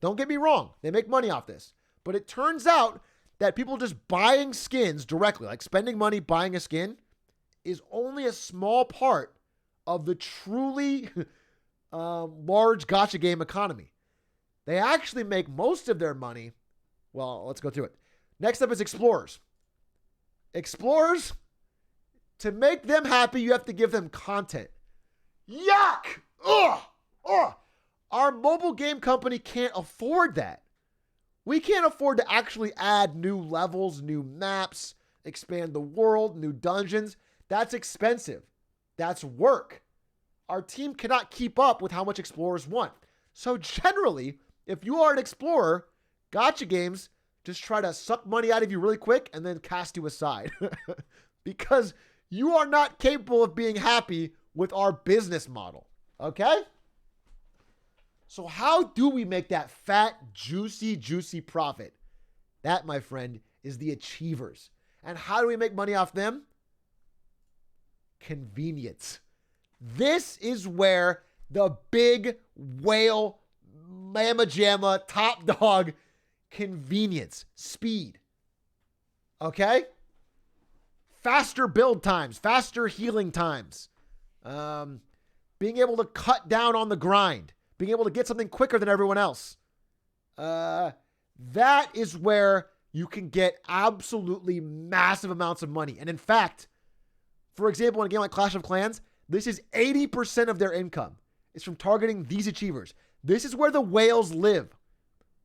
Don't get me wrong. They make money off this. But it turns out that people just buying skins directly, like spending money buying a skin, is only a small part of the truly large gacha game economy. They actually make most of their money. Well, let's go through it. Next up is explorers. Explorers, to make them happy, you have to give them content. Yuck! Ugh! Ugh! Our mobile game company can't afford that. We can't afford to actually add new levels, new maps, expand the world, new dungeons. That's expensive. That's work. Our team cannot keep up with how much explorers want. So generally, if you are an explorer, gacha games just try to suck money out of you really quick and then cast you aside. Because You are not capable of being happy with our business model. Okay? So how do we make that fat, juicy profit? That, my friend, is the achievers. And how do we make money off them? Convenience. This is where the big whale, mamma jamma, top dog, convenience, speed. Okay? Faster build times, faster healing times. Being able to cut down on the grind. Being able to get something quicker than everyone else. That is where you can get absolutely massive amounts of money. And in fact, for example, in a game like Clash of Clans, this is 80% of their income. It's from targeting these achievers. This is where the whales live.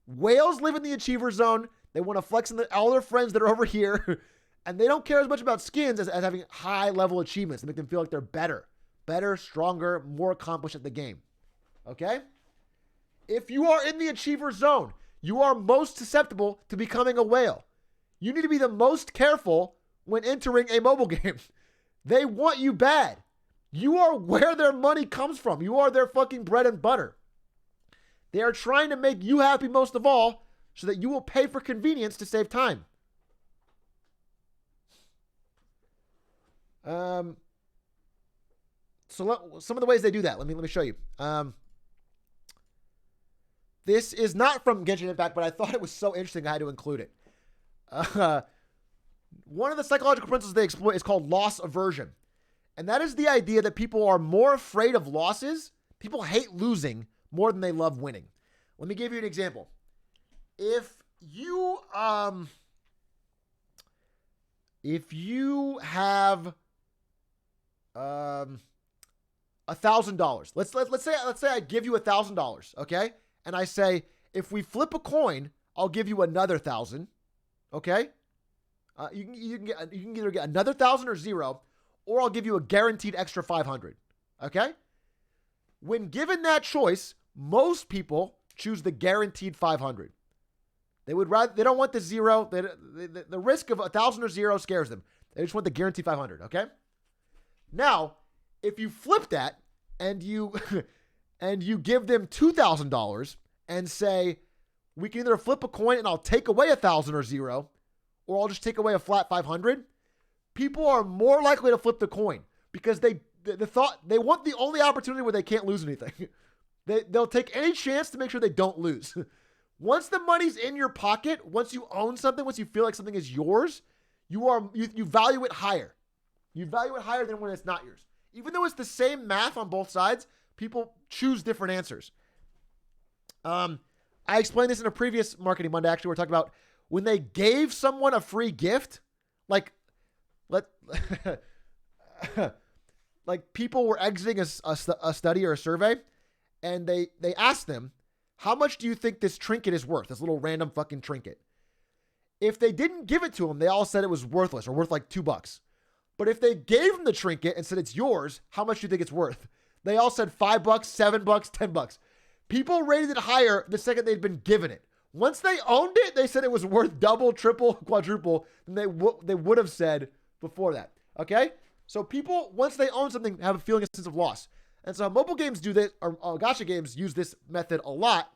Whales live in the achiever zone. They want to flex on all their friends that are over here. And they don't care as much about skins as having high level achievements to make them feel like they're better. Better, stronger, more accomplished at the game. Okay? If you are in the achiever zone, you are most susceptible to becoming a whale. You need to be the most careful when entering a mobile game. They want you bad. You are where their money comes from. You are their fucking bread and butter. They are trying to make you happy most of all so that you will pay for convenience to save time. Some of the ways they do that. Let me show you. This is not from Genshin Impact, but I thought it was so interesting I had to include it. One of the psychological principles they exploit is called loss aversion. And that is the idea that people are more afraid of losses. People hate losing more than they love winning. Let me give you an example. If you have $1,000, let's say I give you $1,000, okay? And I say, if we flip a coin, I'll give you another 1,000, okay? You can either get another 1,000 or 0, or I'll give you a guaranteed extra 500, okay? When given that choice, most people choose the guaranteed 500. They don't want the 0. The risk of 1,000 or 0 scares them. They just want the guaranteed 500, okay? Now, if you flip that and you give them $2,000 and say, we can either flip a coin and I'll take away 1,000 or 0, or I'll just take away a flat 500, people are more likely to flip the coin because they want the only opportunity where they can't lose anything. They'll take any chance to make sure they don't lose. Once the money's in your pocket, once you own something, once you feel like something is yours, you value it higher. You value it higher than when it's not yours. Even though it's the same math on both sides, people choose different answers. I explained this in a previous Marketing Monday. Actually, we're talking about when they gave someone a free gift, like people were exiting a study or a survey, and they asked them, how much do you think this trinket is worth? This little random fucking trinket. If they didn't give it to them, they all said it was worthless or worth like $2. But if they gave them the trinket and said it's yours, how much do you think it's worth? They all said $5, $7, $10. People rated it higher the second they'd been given it. Once they owned it, they said it was worth double, triple, quadruple than they would have said before that. Okay? So people, once they own something, have a feeling, a sense of loss. And so mobile games do this, or gacha games use this method a lot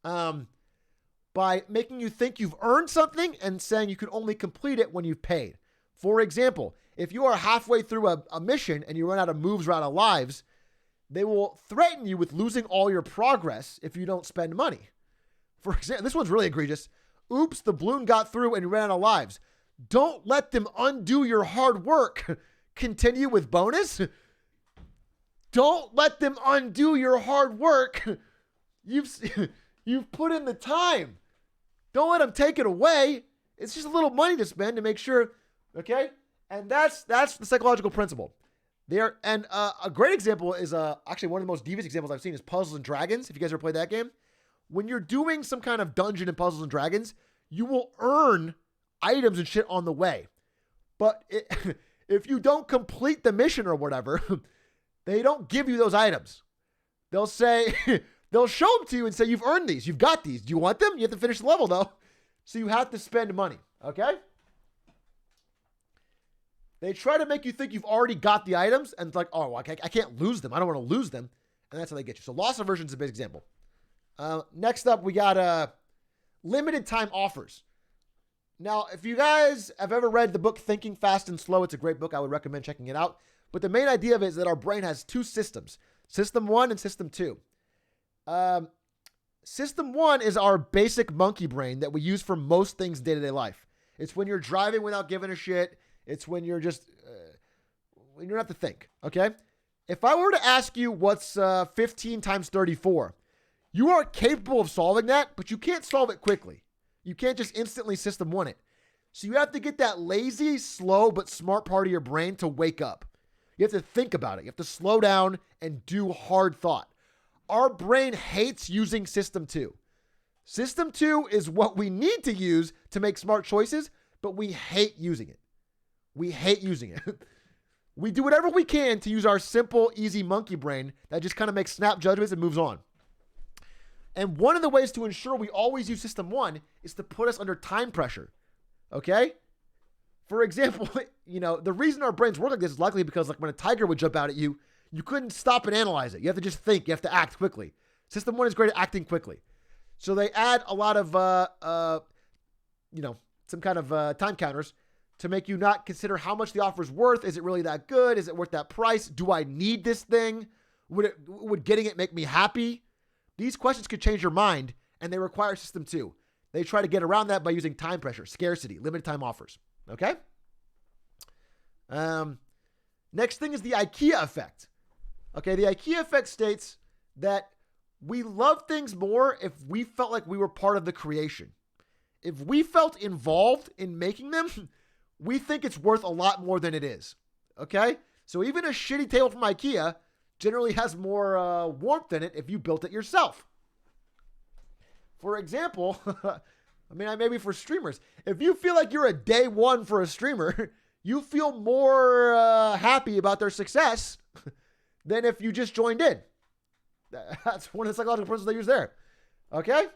by making you think you've earned something and saying you can only complete it when you've paid. For example, if you are halfway through a mission and you run out of moves or out of lives, they will threaten you with losing all your progress if you don't spend money. For example, this one's really egregious. Oops, the balloon got through and you ran out of lives. Don't let them undo your hard work. Continue with bonus. Don't let them undo your hard work. You've put in the time. Don't let them take it away. It's just a little money to spend to make sure, okay? And that's the psychological principle. A great example is actually one of the most devious examples I've seen is Puzzles and Dragons. If you guys ever played that game, when you're doing some kind of dungeon in Puzzles and Dragons, you will earn items and shit on the way. But if you don't complete the mission or whatever, they don't give you those items. They'll say, they'll show them to you and say, you've earned these. You've got these. Do you want them? You have to finish the level though. So you have to spend money. Okay? They try to make you think you've already got the items and it's like, oh, well, I can't lose them. I don't want to lose them. And that's how they get you. So loss aversion is a big example. Next up, we got limited time offers. Now, if you guys have ever read the book Thinking Fast and Slow, it's a great book. I would recommend checking it out. But the main idea of it is that our brain has two systems, System 1 and System 2. System 1 is our basic monkey brain that we use for most things day-to-day life. It's when you're driving without giving a shit. It's when you're just, when you don't have to think, okay? If I were to ask you what's 15 times 34, you are capable of solving that, but you can't solve it quickly. You can't just instantly System 1 it. So you have to get that lazy, slow, but smart part of your brain to wake up. You have to think about it. You have to slow down and do hard thought. Our brain hates using System 2. System 2 is what we need to use to make smart choices, but we hate using it. We hate using it. We do whatever we can to use our simple, easy monkey brain that just kind of makes snap judgments and moves on. And one of the ways to ensure we always use System 1 is to put us under time pressure. Okay? For example, the reason our brains work like this is likely because like when a tiger would jump out at you, you couldn't stop and analyze it. You have to just think. You have to act quickly. System 1 is great at acting quickly. So they add a lot of, some kind of time counters to make you not consider how much the offer is worth. Is it really that good? Is it worth that price? Do I need this thing? Would getting it make me happy? These questions could change your mind, and they require System 2. They try to get around that by using time pressure, scarcity, limited time offers. Okay? Next thing is the IKEA effect. Okay, the IKEA effect states that we love things more if we felt like we were part of the creation. If we felt involved in making them, we think it's worth a lot more than it is. Okay? So even a shitty table from IKEA generally has more warmth in it if you built it yourself. For example, maybe for streamers, if you feel like you're a day one for a streamer, you feel more happy about their success than if you just joined in. That's one of the psychological principles they use there. Okay?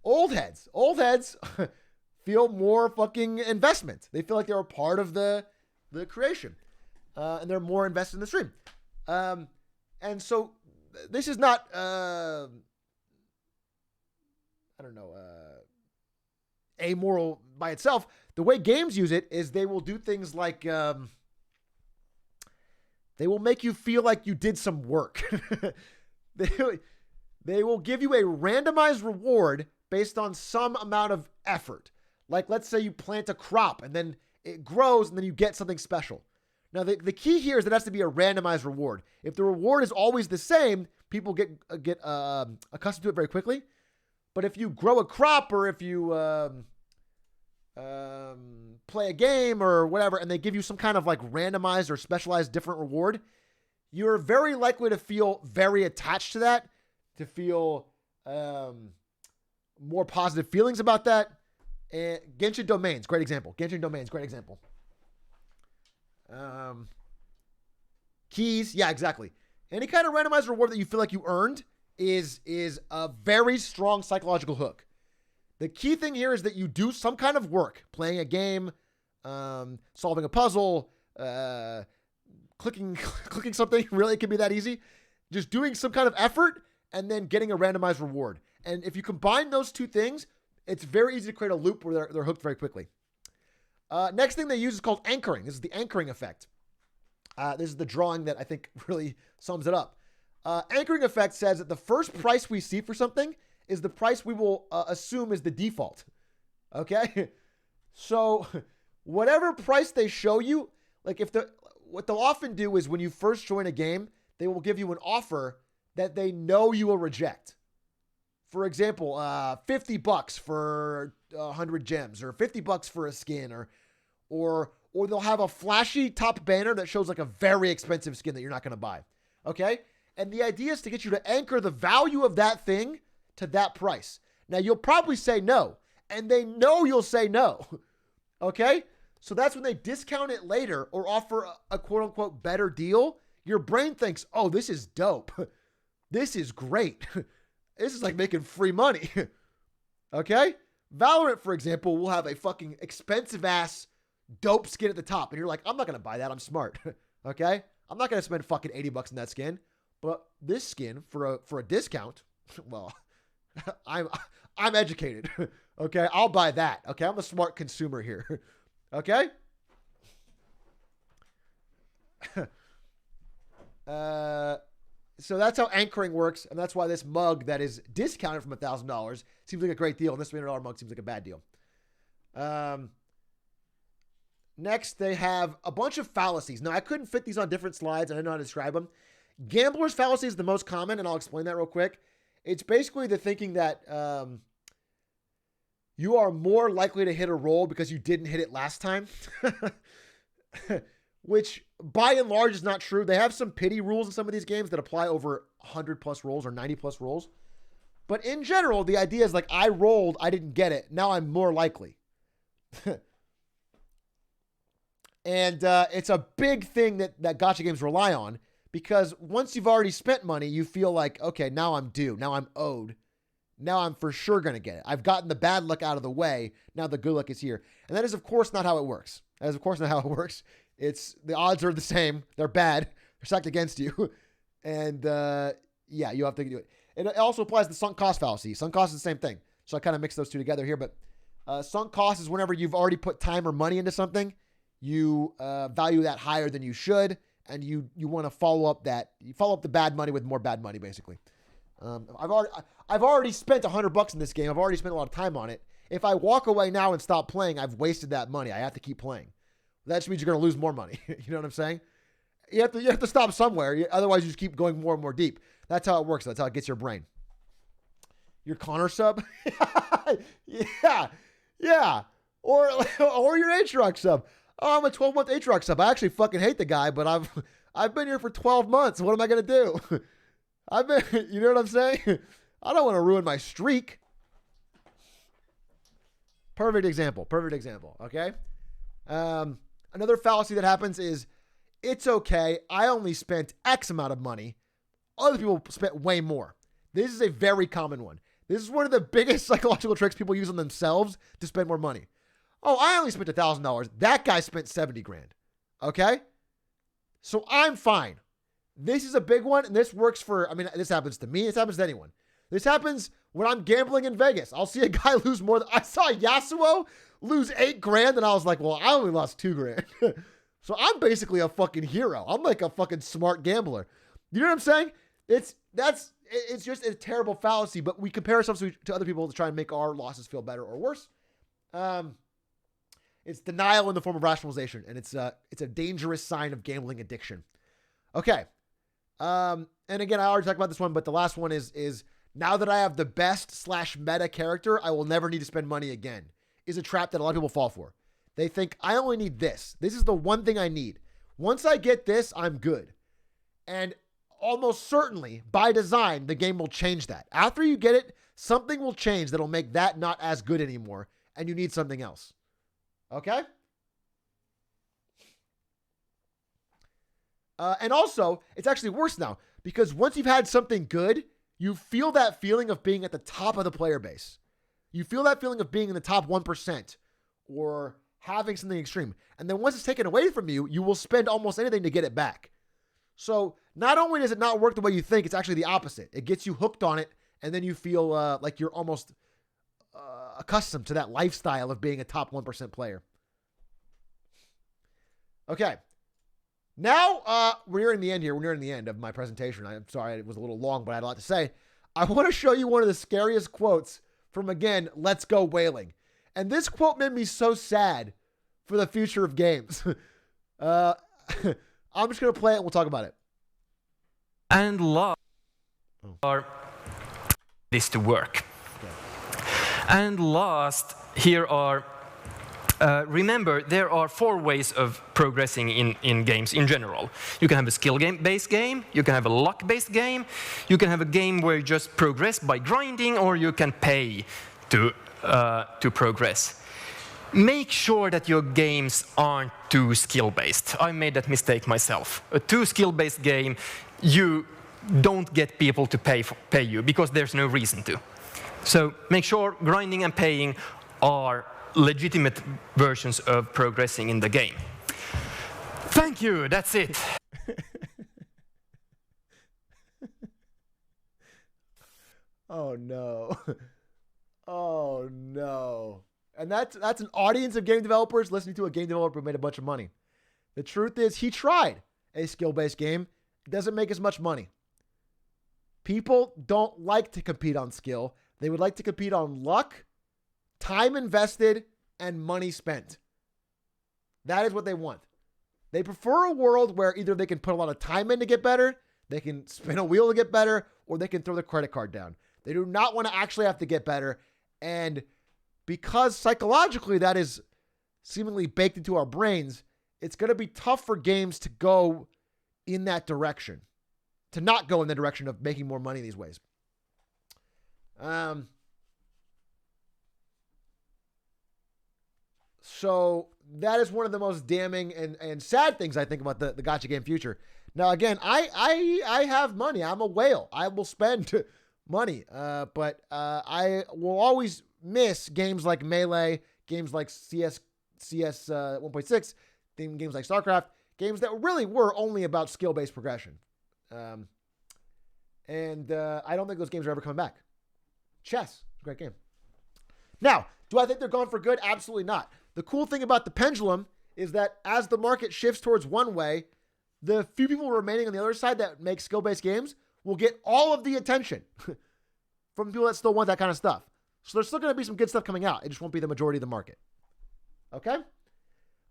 Old heads feel more fucking investment. They feel like they're a part of the creation. And they're more invested in the stream. And so this is not, amoral by itself. The way games use it is they will do things like, they will make you feel like you did some work. They will give you a randomized reward based on some amount of effort. Like, let's say you plant a crop and then it grows and then you get something special. Now, the key here is that it has to be a randomized reward. If the reward is always the same, people get accustomed to it very quickly. But if you grow a crop or if you play a game or whatever, and they give you some kind of like randomized or specialized different reward, you're very likely to feel very attached to that, to feel more positive feelings about that. And Genshin Domains, great example. Keys, yeah, exactly. Any kind of randomized reward that you feel like you earned is a very strong psychological hook. The key thing here is that you do some kind of work, playing a game, solving a puzzle, clicking something. Really, it can be that easy. Just doing some kind of effort and then getting a randomized reward. And if you combine those two things, it's very easy to create a loop where they're hooked very quickly. Next thing they use is called anchoring. This is the anchoring effect. This is the drawing that I think really sums it up. Anchoring effect says that the first price we see for something is the price we will assume is the default. Okay? So whatever price they show you, like what they'll often do is when you first join a game, they will give you an offer that they know you will reject. For example, $50 for 100 gems, or $50 for a skin, or they'll have a flashy top banner that shows like a very expensive skin that you're not going to buy. Okay? And the idea is to get you to anchor the value of that thing to that price. Now, you'll probably say no, and they know you'll say no. Okay? So that's when they discount it later or offer a quote unquote better deal. Your brain thinks, oh, this is dope. This is great. This is like making free money. Okay? Valorant, for example, will have a fucking expensive ass dope skin at the top. And you're like, I'm not going to buy that. I'm smart. Okay? I'm not going to spend fucking $80 on that skin. But this skin for a discount, well, I'm educated. Okay? I'll buy that. Okay? I'm a smart consumer here. Okay? So that's how anchoring works, and that's why this mug that is discounted from $1,000 seems like a great deal, and this $300 mug seems like a bad deal. Next, they have a bunch of fallacies. Now, I couldn't fit these on different slides, and I didn't know how to describe them. Gambler's fallacy is the most common, and I'll explain that real quick. It's basically the thinking that you are more likely to hit a roll because you didn't hit it last time. Which, by and large, is not true. They have some pity rules in some of these games that apply over 100 plus rolls or 90 plus rolls. But in general, the idea is like, I rolled, I didn't get it. Now I'm more likely. And it's a big thing that gacha games rely on, because once you've already spent money, you feel like, okay, now I'm due. Now I'm owed. Now I'm for sure going to get it. I've gotten the bad luck out of the way. Now the good luck is here. And that is, of course, not how it works. That is, of course, not how it works. It's the odds are the same. They're bad. They're stacked against you. And yeah, you have to do it. It also applies to sunk cost fallacy. Sunk cost is the same thing. So I kind of mix those two together here. But sunk cost is whenever you've already put time or money into something, you value that higher than you should, and you want to follow up the bad money with more bad money, basically. I've already spent $100 in this game. I've already spent a lot of time on it. If I walk away now and stop playing, I've wasted that money. I have to keep playing. That just means you're going to lose more money. You know what I'm saying? You have to stop somewhere. Otherwise, you just keep going more and more deep. That's how it works. That's how it gets your brain. Your Connor sub? Yeah. Or your Atrioc sub. Oh, I'm a 12-month Atrioc sub. I actually fucking hate the guy, but I've been here for 12 months. What am I going to do? You know what I'm saying? I don't want to ruin my streak. Perfect example. Okay? Another fallacy that happens is, it's okay, I only spent X amount of money. Other people spent way more. This is a very common one. This is one of the biggest psychological tricks people use on themselves to spend more money. Oh, I only spent $1,000. That guy spent 70 grand. Okay? So I'm fine. This is a big one, and this works for, this happens to me. This happens to anyone. This happens when I'm gambling in Vegas. I'll see a guy lose more than, I saw Yasuo lose 8 grand, and I was like, well, I only lost 2 grand. So I'm basically a fucking hero. I'm like a fucking smart gambler. You know what I'm saying? It's just a terrible fallacy, but we compare ourselves to other people to try and make our losses feel better or worse. It's denial in the form of rationalization, and it's a dangerous sign of gambling addiction. Okay. And again, I already talked about this one, but the last one is now that I have the best / meta character, I will never need to spend money again, is a trap that a lot of people fall for. They think, I only need this. This is the one thing I need. Once I get this, I'm good. And almost certainly, by design, the game will change that. After you get it, something will change that'll make that not as good anymore, and you need something else. Okay? And also, it's actually worse now, because once you've had something good, you feel that feeling of being at the top of the player base. You feel that feeling of being in the top 1% or having something extreme. And then once it's taken away from you, you will spend almost anything to get it back. So not only does it not work the way you think, it's actually the opposite. It gets you hooked on it, and then you feel like you're almost accustomed to that lifestyle of being a top 1% player. Okay. Now, we're nearing the end here. We're nearing the end of my presentation. I'm sorry it was a little long, but I had a lot to say. I want to show you one of the scariest quotes from, again, Let's Go Whaling. And this quote made me so sad for the future of games. I'm just going to play it and we'll talk about it. And last are this to work. Okay. And last, here are remember, there are 4 ways of progressing in games in general. You can have a skill-based game, you can have a luck-based game, you can have a game where you just progress by grinding, or you can pay to progress. Make sure that your games aren't too skill-based. I made that mistake myself. A too skill-based game, you don't get people to pay you because there's no reason to. So make sure grinding and paying are legitimate versions of progressing in the game. Thank you, that's it. Oh no. Oh no. And that's an audience of game developers listening to a game developer who made a bunch of money. The truth is he tried a skill-based game. It doesn't make as much money. People don't like to compete on skill. They would like to compete on luck, time invested, and money spent. That is what they want. They prefer a world where either they can put a lot of time in to get better, they can spin a wheel to get better, or they can throw the credit card down. They do not want to actually have to get better. And because psychologically that is seemingly baked into our brains, it's going to be tough for games to go in that direction, to not go in the direction of making more money these ways. So that is one of the most damning and sad things I think about the gacha game future. Now, again, I have money. I'm a whale. I will spend money, but I will always miss games like Melee, games like CS 1.6, games like StarCraft, games that really were only about skill-based progression. And I don't think those games are ever coming back. Chess is a great game. Now, do I think they're gone for good? Absolutely not. The cool thing about the pendulum is that as the market shifts towards one way, the few people remaining on the other side that make skill-based games will get all of the attention from people that still want that kind of stuff. So there's still going to be some good stuff coming out. It just won't be the majority of the market. Okay?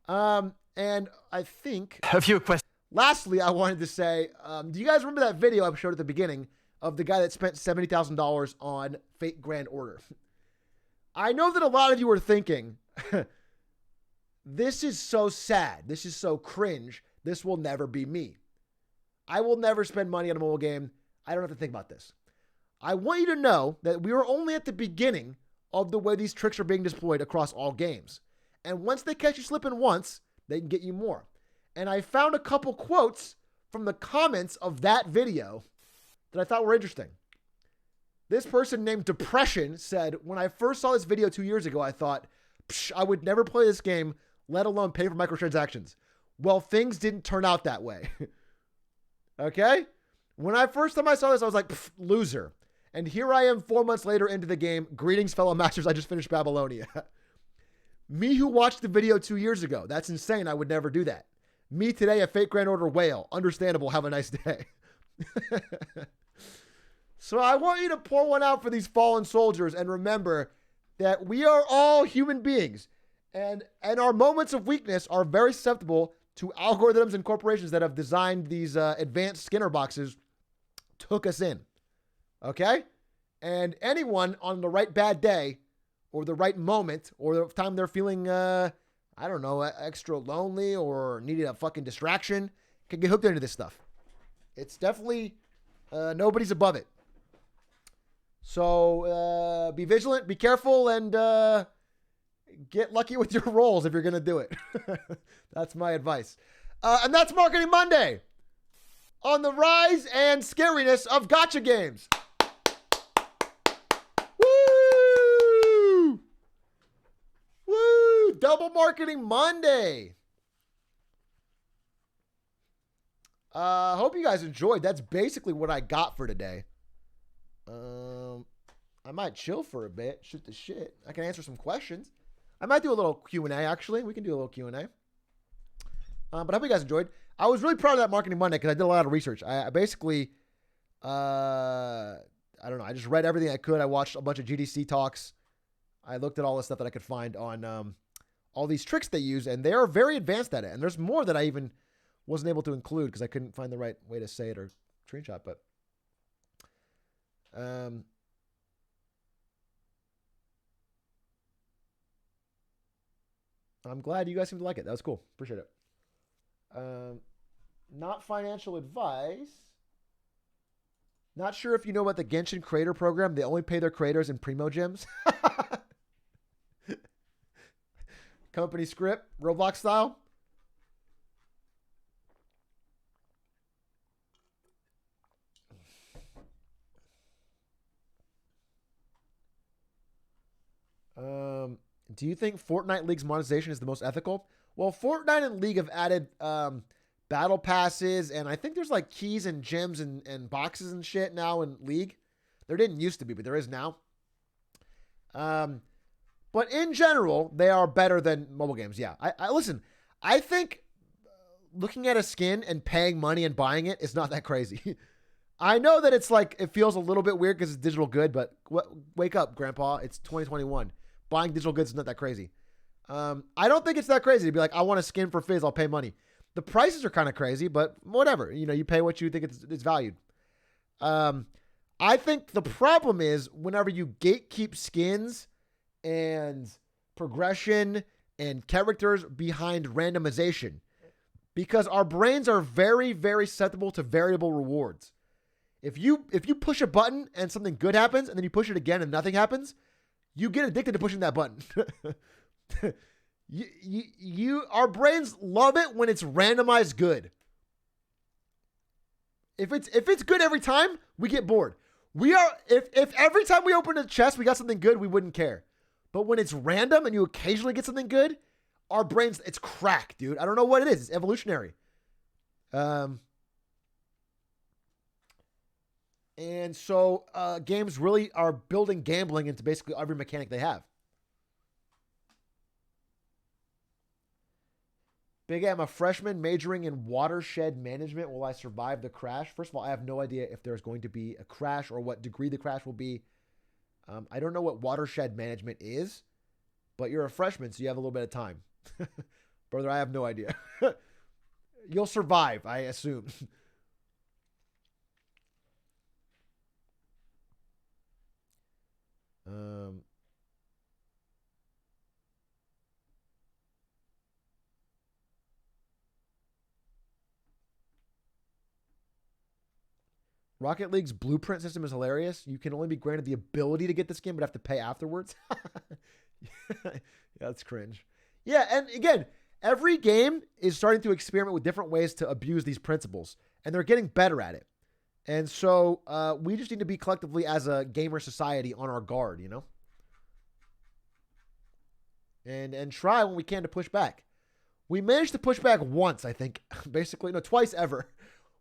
And I think... A few questions. Lastly, I wanted to say, do you guys remember that video I showed at the beginning of the guy that spent $70,000 on Fate Grand Order? I know that a lot of you are thinking, this is so sad. This is so cringe. This will never be me. I will never spend money on a mobile game. I don't have to think about this. I want you to know that we are only at the beginning of the way these tricks are being deployed across all games. And once they catch you slipping once, they can get you more. And I found a couple quotes from the comments of that video that I thought were interesting. This person named Depression said, when I first saw this video 2 years ago, I thought, I would never play this game, let alone pay for microtransactions. Well, things didn't turn out that way. Okay? When I first time I saw this, I was like, loser. And here I am 4 months later into the game. Greetings, fellow masters. I just finished Babylonia. Me who watched the video 2 years ago. That's insane. I would never do that. Me today, a Fate Grand Order whale. Understandable. Have a nice day. So I want you to pour one out for these fallen soldiers and remember that we are all human beings. And our moments of weakness are very susceptible to algorithms and corporations that have designed these advanced Skinner boxes to hook us in. Okay? And anyone on the right bad day or the right moment or the time they're feeling, extra lonely or needing a fucking distraction can get hooked into this stuff. It's definitely, nobody's above it. So be vigilant, be careful, and get lucky with your rolls if you're going to do it. That's my advice. And that's Marketing Monday on the rise and scariness of gacha games. Woo! Woo! Double Marketing Monday. Hope you guys enjoyed. That's basically what I got for today. I might chill for a bit, shoot the shit. I can answer some questions. I might do a little Q&A, actually. We can do a little Q&A. But I hope you guys enjoyed. I was really proud of that Marketing Monday because I did a lot of research. I basically, I just read everything I could. I watched a bunch of GDC talks. I looked at all the stuff that I could find on all these tricks they use, and they are very advanced at it. And there's more that I even wasn't able to include because I couldn't find the right way to say it or screenshot. But I'm glad you guys seem to like it. That was cool. Appreciate it. Not financial advice. Not sure if you know about the Genshin creator program. They only pay their creators in Primo gems. Company script, Roblox style. Do you think Fortnite League's monetization is the most ethical? Well, Fortnite and League have added battle passes, and I think there's like keys and gems and boxes and shit now in League. There didn't used to be, but there is now. But in general, they are better than mobile games. Yeah, I listen. I think looking at a skin and paying money and buying it is not that crazy. I know that it's like it feels a little bit weird because it's digital good, but wake up, Grandpa. It's 2021. Buying digital goods is not that crazy. I don't think it's that crazy to be like, I want a skin for Fizz, I'll pay money. The prices are kind of crazy, but whatever. You know, you pay what you think it's valued. I think the problem is whenever you gatekeep skins and progression and characters behind randomization, because our brains are very, very susceptible to variable rewards. If you push a button and something good happens, and then you push it again and nothing happens, you get addicted to pushing that button. Our brains love it when it's randomized good. If it's good every time, we get bored. If every time we open a chest we got something good, we wouldn't care. But when it's random and you occasionally get something good, our brains, it's crack, dude. I don't know what it is. It's evolutionary. And so games really are building gambling into basically every mechanic they have. Big A, I'm a freshman majoring in watershed management. Will I survive the crash? First of all, I have no idea if there's going to be a crash or what degree the crash will be. I don't know what watershed management is, but you're a freshman, so you have a little bit of time. Brother, I have no idea. You'll survive, I assume. Rocket League's blueprint system is hilarious. You can only be granted the ability to get the skin, but have to pay afterwards. Yeah, that's cringe. Yeah, and again, every game is starting to experiment with different ways to abuse these principles, and they're getting better at it. And so we just need to be collectively, as a gamer society, on our guard, you know? And try when we can to push back. We managed to push back once, I think. Basically, no, twice ever.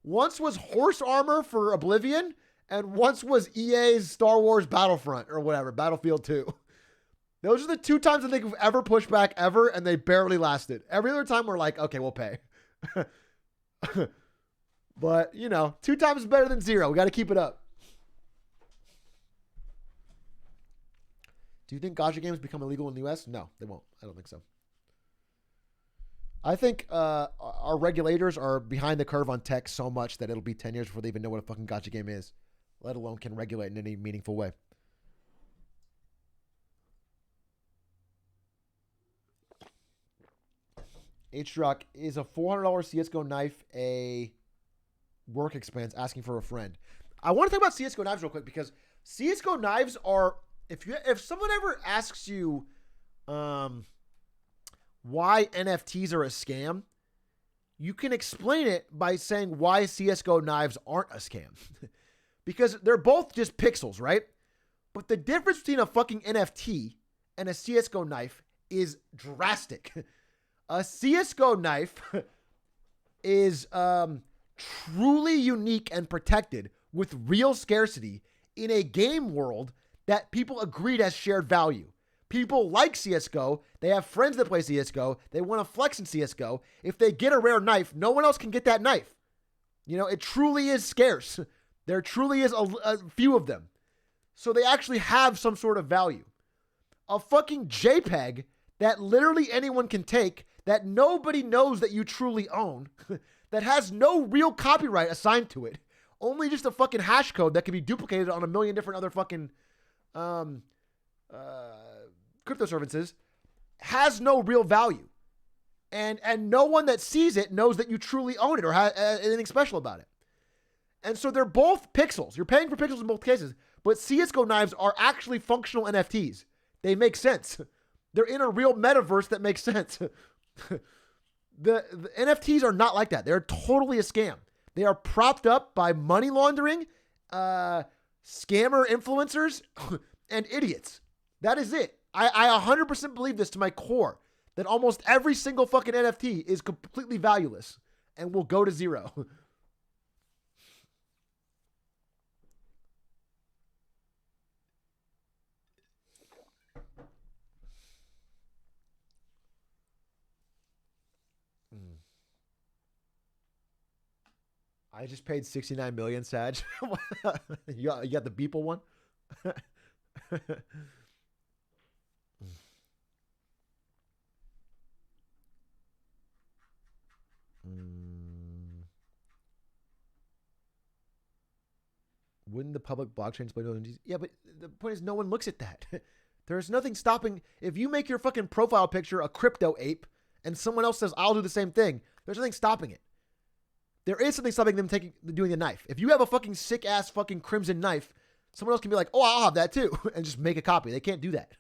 Once was Horse Armor for Oblivion, and once was EA's Star Wars Battlefront, or whatever, Battlefield 2. Those are the two times I think we've ever pushed back ever, and they barely lasted. Every other time we're like, okay, we'll pay. But, you know, 2 times is better than 0. We got to keep it up. Do you think gacha games become illegal in the US? No, they won't. I don't think so. I think our regulators are behind the curve on tech so much that it'll be 10 years before they even know what a fucking gacha game is, let alone can regulate in any meaningful way. Atrioc, is a $400 CSGO knife a work expense? Asking for a friend. I want to talk about CSGO knives real quick, because CSGO knives are, if someone ever asks you why NFTs are a scam, you can explain it by saying why CSGO knives aren't a scam. Because they're both just pixels, right? But the difference between a fucking NFT and a CSGO knife is drastic. A CSGO knife is truly unique and protected with real scarcity in a game world that people agreed has shared value. People like CSGO. They have friends that play CSGO. They want to flex in CSGO. If they get a rare knife, no one else can get that knife. You know, it truly is scarce. There truly is a few of them. So they actually have some sort of value. A fucking JPEG that literally anyone can take, that nobody knows that you truly own, that has no real copyright assigned to it, only just a fucking hash code that can be duplicated on a million different other fucking crypto services, has no real value. And no one that sees it knows that you truly own it or has anything special about it. And so they're both pixels. You're paying for pixels in both cases, but CSGO knives are actually functional NFTs. They make sense. They're in a real metaverse that makes sense. The NFTs are not like that. They're totally a scam. They are propped up by money laundering, scammer influencers, and idiots. That is it. I 100% believe this to my core, that almost every single fucking NFT is completely valueless and will go to zero. I just paid 69 million, Sag. you got the Beeple one? Wouldn't the public blockchain display notifications? Yeah, but the point is no one looks at that. There's nothing stopping. If you make your fucking profile picture a crypto ape and someone else says, I'll do the same thing, there's nothing stopping it. There is something stopping them doing the knife. If you have a fucking sick ass fucking crimson knife, someone else can be like, oh, I'll have that too, and just make a copy. They can't do that.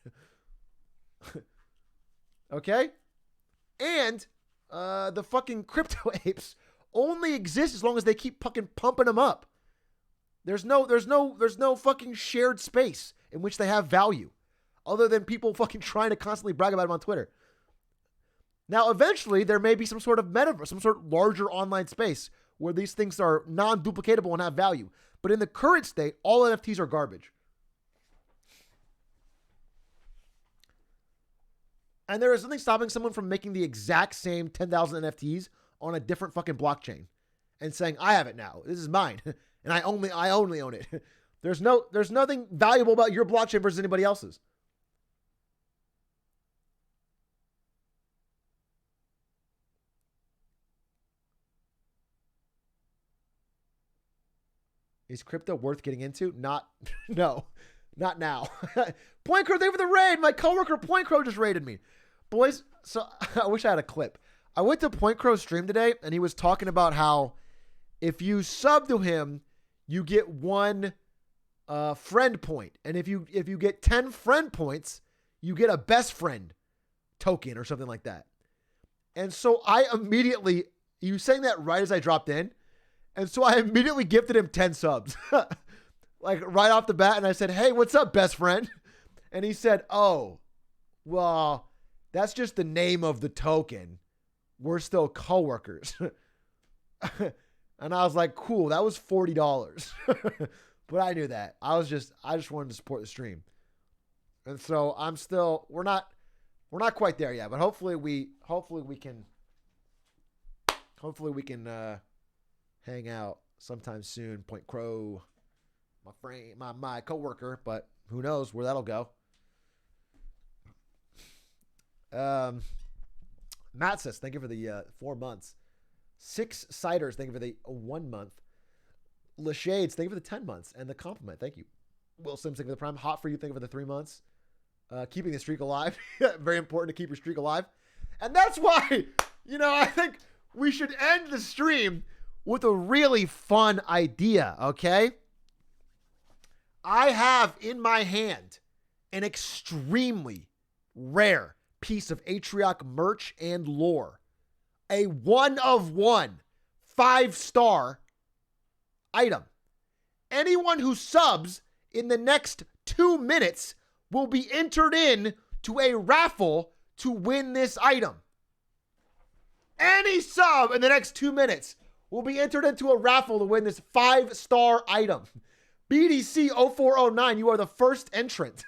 Okay? And the fucking crypto apes only exist as long as they keep fucking pumping them up. There's no fucking shared space in which they have value other than people fucking trying to constantly brag about them on Twitter. Now, eventually, there may be some sort of metaverse, some sort of larger online space where these things are non-duplicatable and have value. But in the current state, all NFTs are garbage. And there is nothing stopping someone from making the exact same 10,000 NFTs on a different fucking blockchain and saying, I have it now. This is mine. And I only own it. There's nothing valuable about your blockchain versus anybody else's. Is crypto worth getting into? No, not now. Point Crow, thank you for the raid. My coworker Point Crow just raided me. Boys, so I wish I had a clip. I went to Point Crow's stream today and he was talking about how if you sub to him, you get 1 friend point. And if you get 10 friend points, you get a best friend token or something like that. And so he was saying that right as I dropped in. And so I immediately gifted him 10 subs. Like right off the bat. And I said, hey, what's up, best friend? And he said, oh, well, that's just the name of the token. We're still coworkers. And I was like, cool, that was $40. But I knew that. I just wanted to support the stream. And so we're not quite there yet, but hopefully we can hang out sometime soon. Point Crow, my friend, my coworker, but who knows where that'll go. Matt says, thank you for the 4 months. 6 Ciders, thank you for the 1 month. Lashades, thank you for the 10 months. And the compliment, thank you. Will Sims, thank you for the prime. Hot for you, thank you for the 3 months. Keeping the streak alive. Very important to keep your streak alive. And that's why, I think we should end the stream with a really fun idea, okay? I have in my hand an extremely rare piece of Atrioc merch and lore. A 1-of-1 5-star item. Anyone who subs in the next 2 minutes will be entered in to a raffle to win this item. Any sub in the next 2 minutes will be entered into a raffle to win this 5-star item. BDC 0409, you are the first entrant.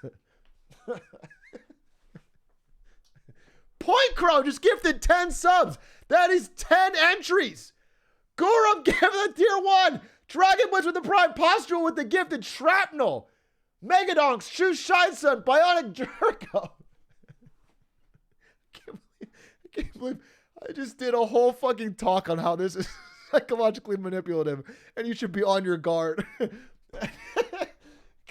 Point Crow just gifted 10 subs. That is 10 entries. Gurum gave the tier 1. Dragon Blitz with the prime. Postural with the gifted shrapnel. Megadonks, True Shine Sun, Bionic Jericho. I can't believe I just did a whole fucking talk on how this is psychologically manipulative and you should be on your guard.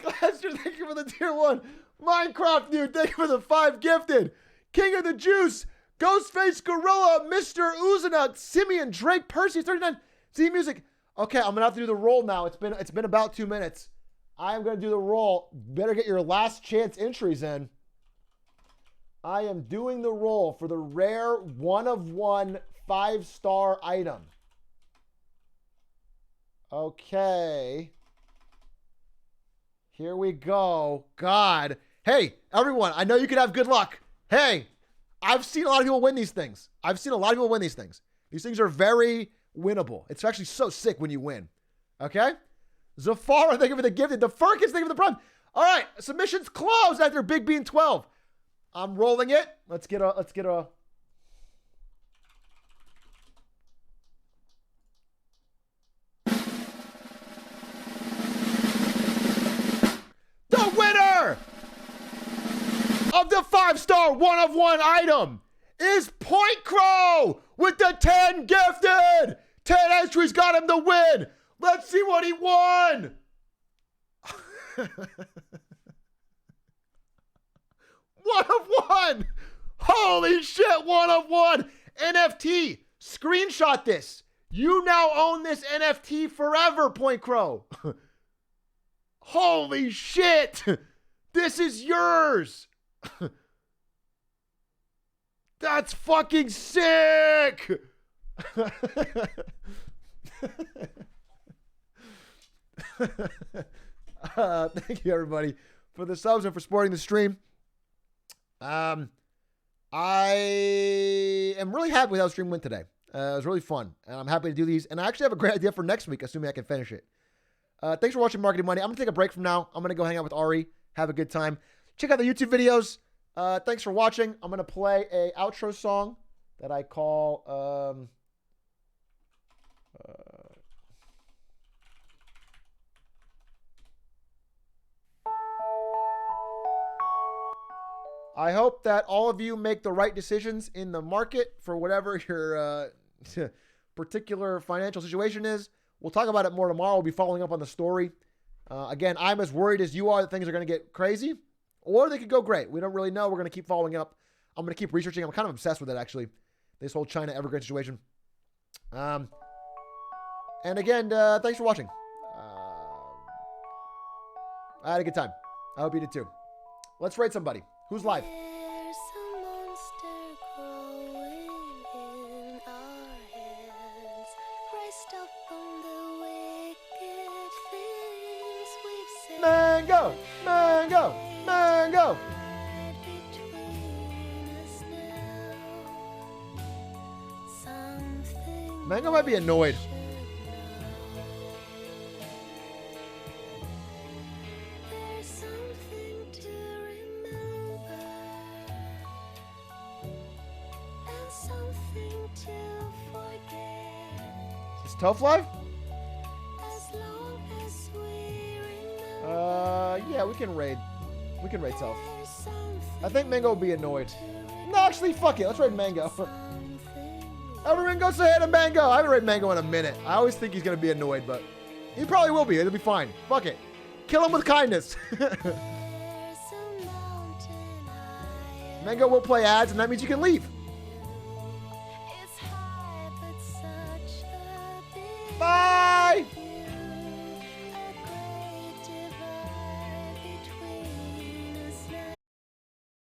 Glaster, thank you for the tier 1. Minecraft dude, thank you for the 5 gifted. King of the Juice, Ghostface Gorilla, Mr. Uzanuk, Simeon, Drake, Percy, 39, Z Music. Okay, I'm gonna have to do the roll now. It's been about 2 minutes. I am gonna do the roll. Better get your last chance entries in. I am doing the roll for the rare 1-of-1 5-star item. Okay. Here we go. God. Hey, everyone, I know you can have good luck. Hey, I've seen a lot of people win these things. These things are very winnable. It's actually so sick when you win. Okay? Zafara, thank you for the gifted. The Furkins, thank you for the prime. All right, submissions closed after Big Bean 12. I'm rolling it. Let's get a. The winner of the 5-star 1-of-1 item is Point Crow with the 10 gifted. 10 entries got him the win. Let's see what he won. 1-of-1. Holy shit, 1-of-1. NFT. Screenshot this. You now own this NFT forever, Point Crow. Holy shit. This is yours. That's fucking sick. Thank you, everybody, for the subs and for supporting the stream. I am really happy with how the stream went today. It was really fun, and I'm happy to do these. And I actually have a great idea for next week, assuming I can finish it. Thanks for watching Marketing Money. I'm going to take a break from now. I'm going to go hang out with Ari, have a good time. Check out the YouTube videos. Thanks for watching. I'm going to play a outro song that I call... I hope that all of you make the right decisions in the market for whatever your particular financial situation is. We'll talk about it more tomorrow. We'll be following up on the story. Again, I'm as worried as you are that things are going to get crazy, or they could go great. We don't really know. We're going to keep following up. I'm going to keep researching. I'm kind of obsessed with it, actually, this whole China Evergrande situation. And again, thanks for watching. I had a good time. I hope you did too. Let's rate somebody. Who's live? There's a monster growing in our hands, raised up from the wicked things we've said. Mango! Mango! Mango! Between us now, something Mango might be annoyed. there's something to remember and something to forget. Is Toph live? As long as we remember, Yeah, we can raid. We can raid Toph. there's something I think Mango will be annoyed. No, actually, fuck it. Let's raid Mango. Everyone go say hey to Mango. I haven't raid Mango in a minute. I always think he's going to be annoyed, but he probably will be. It'll be fine. Fuck it. Kill him with kindness. there's a mountain high. Mango will play ads, and that means you can leave. It's high, but such a big Bye!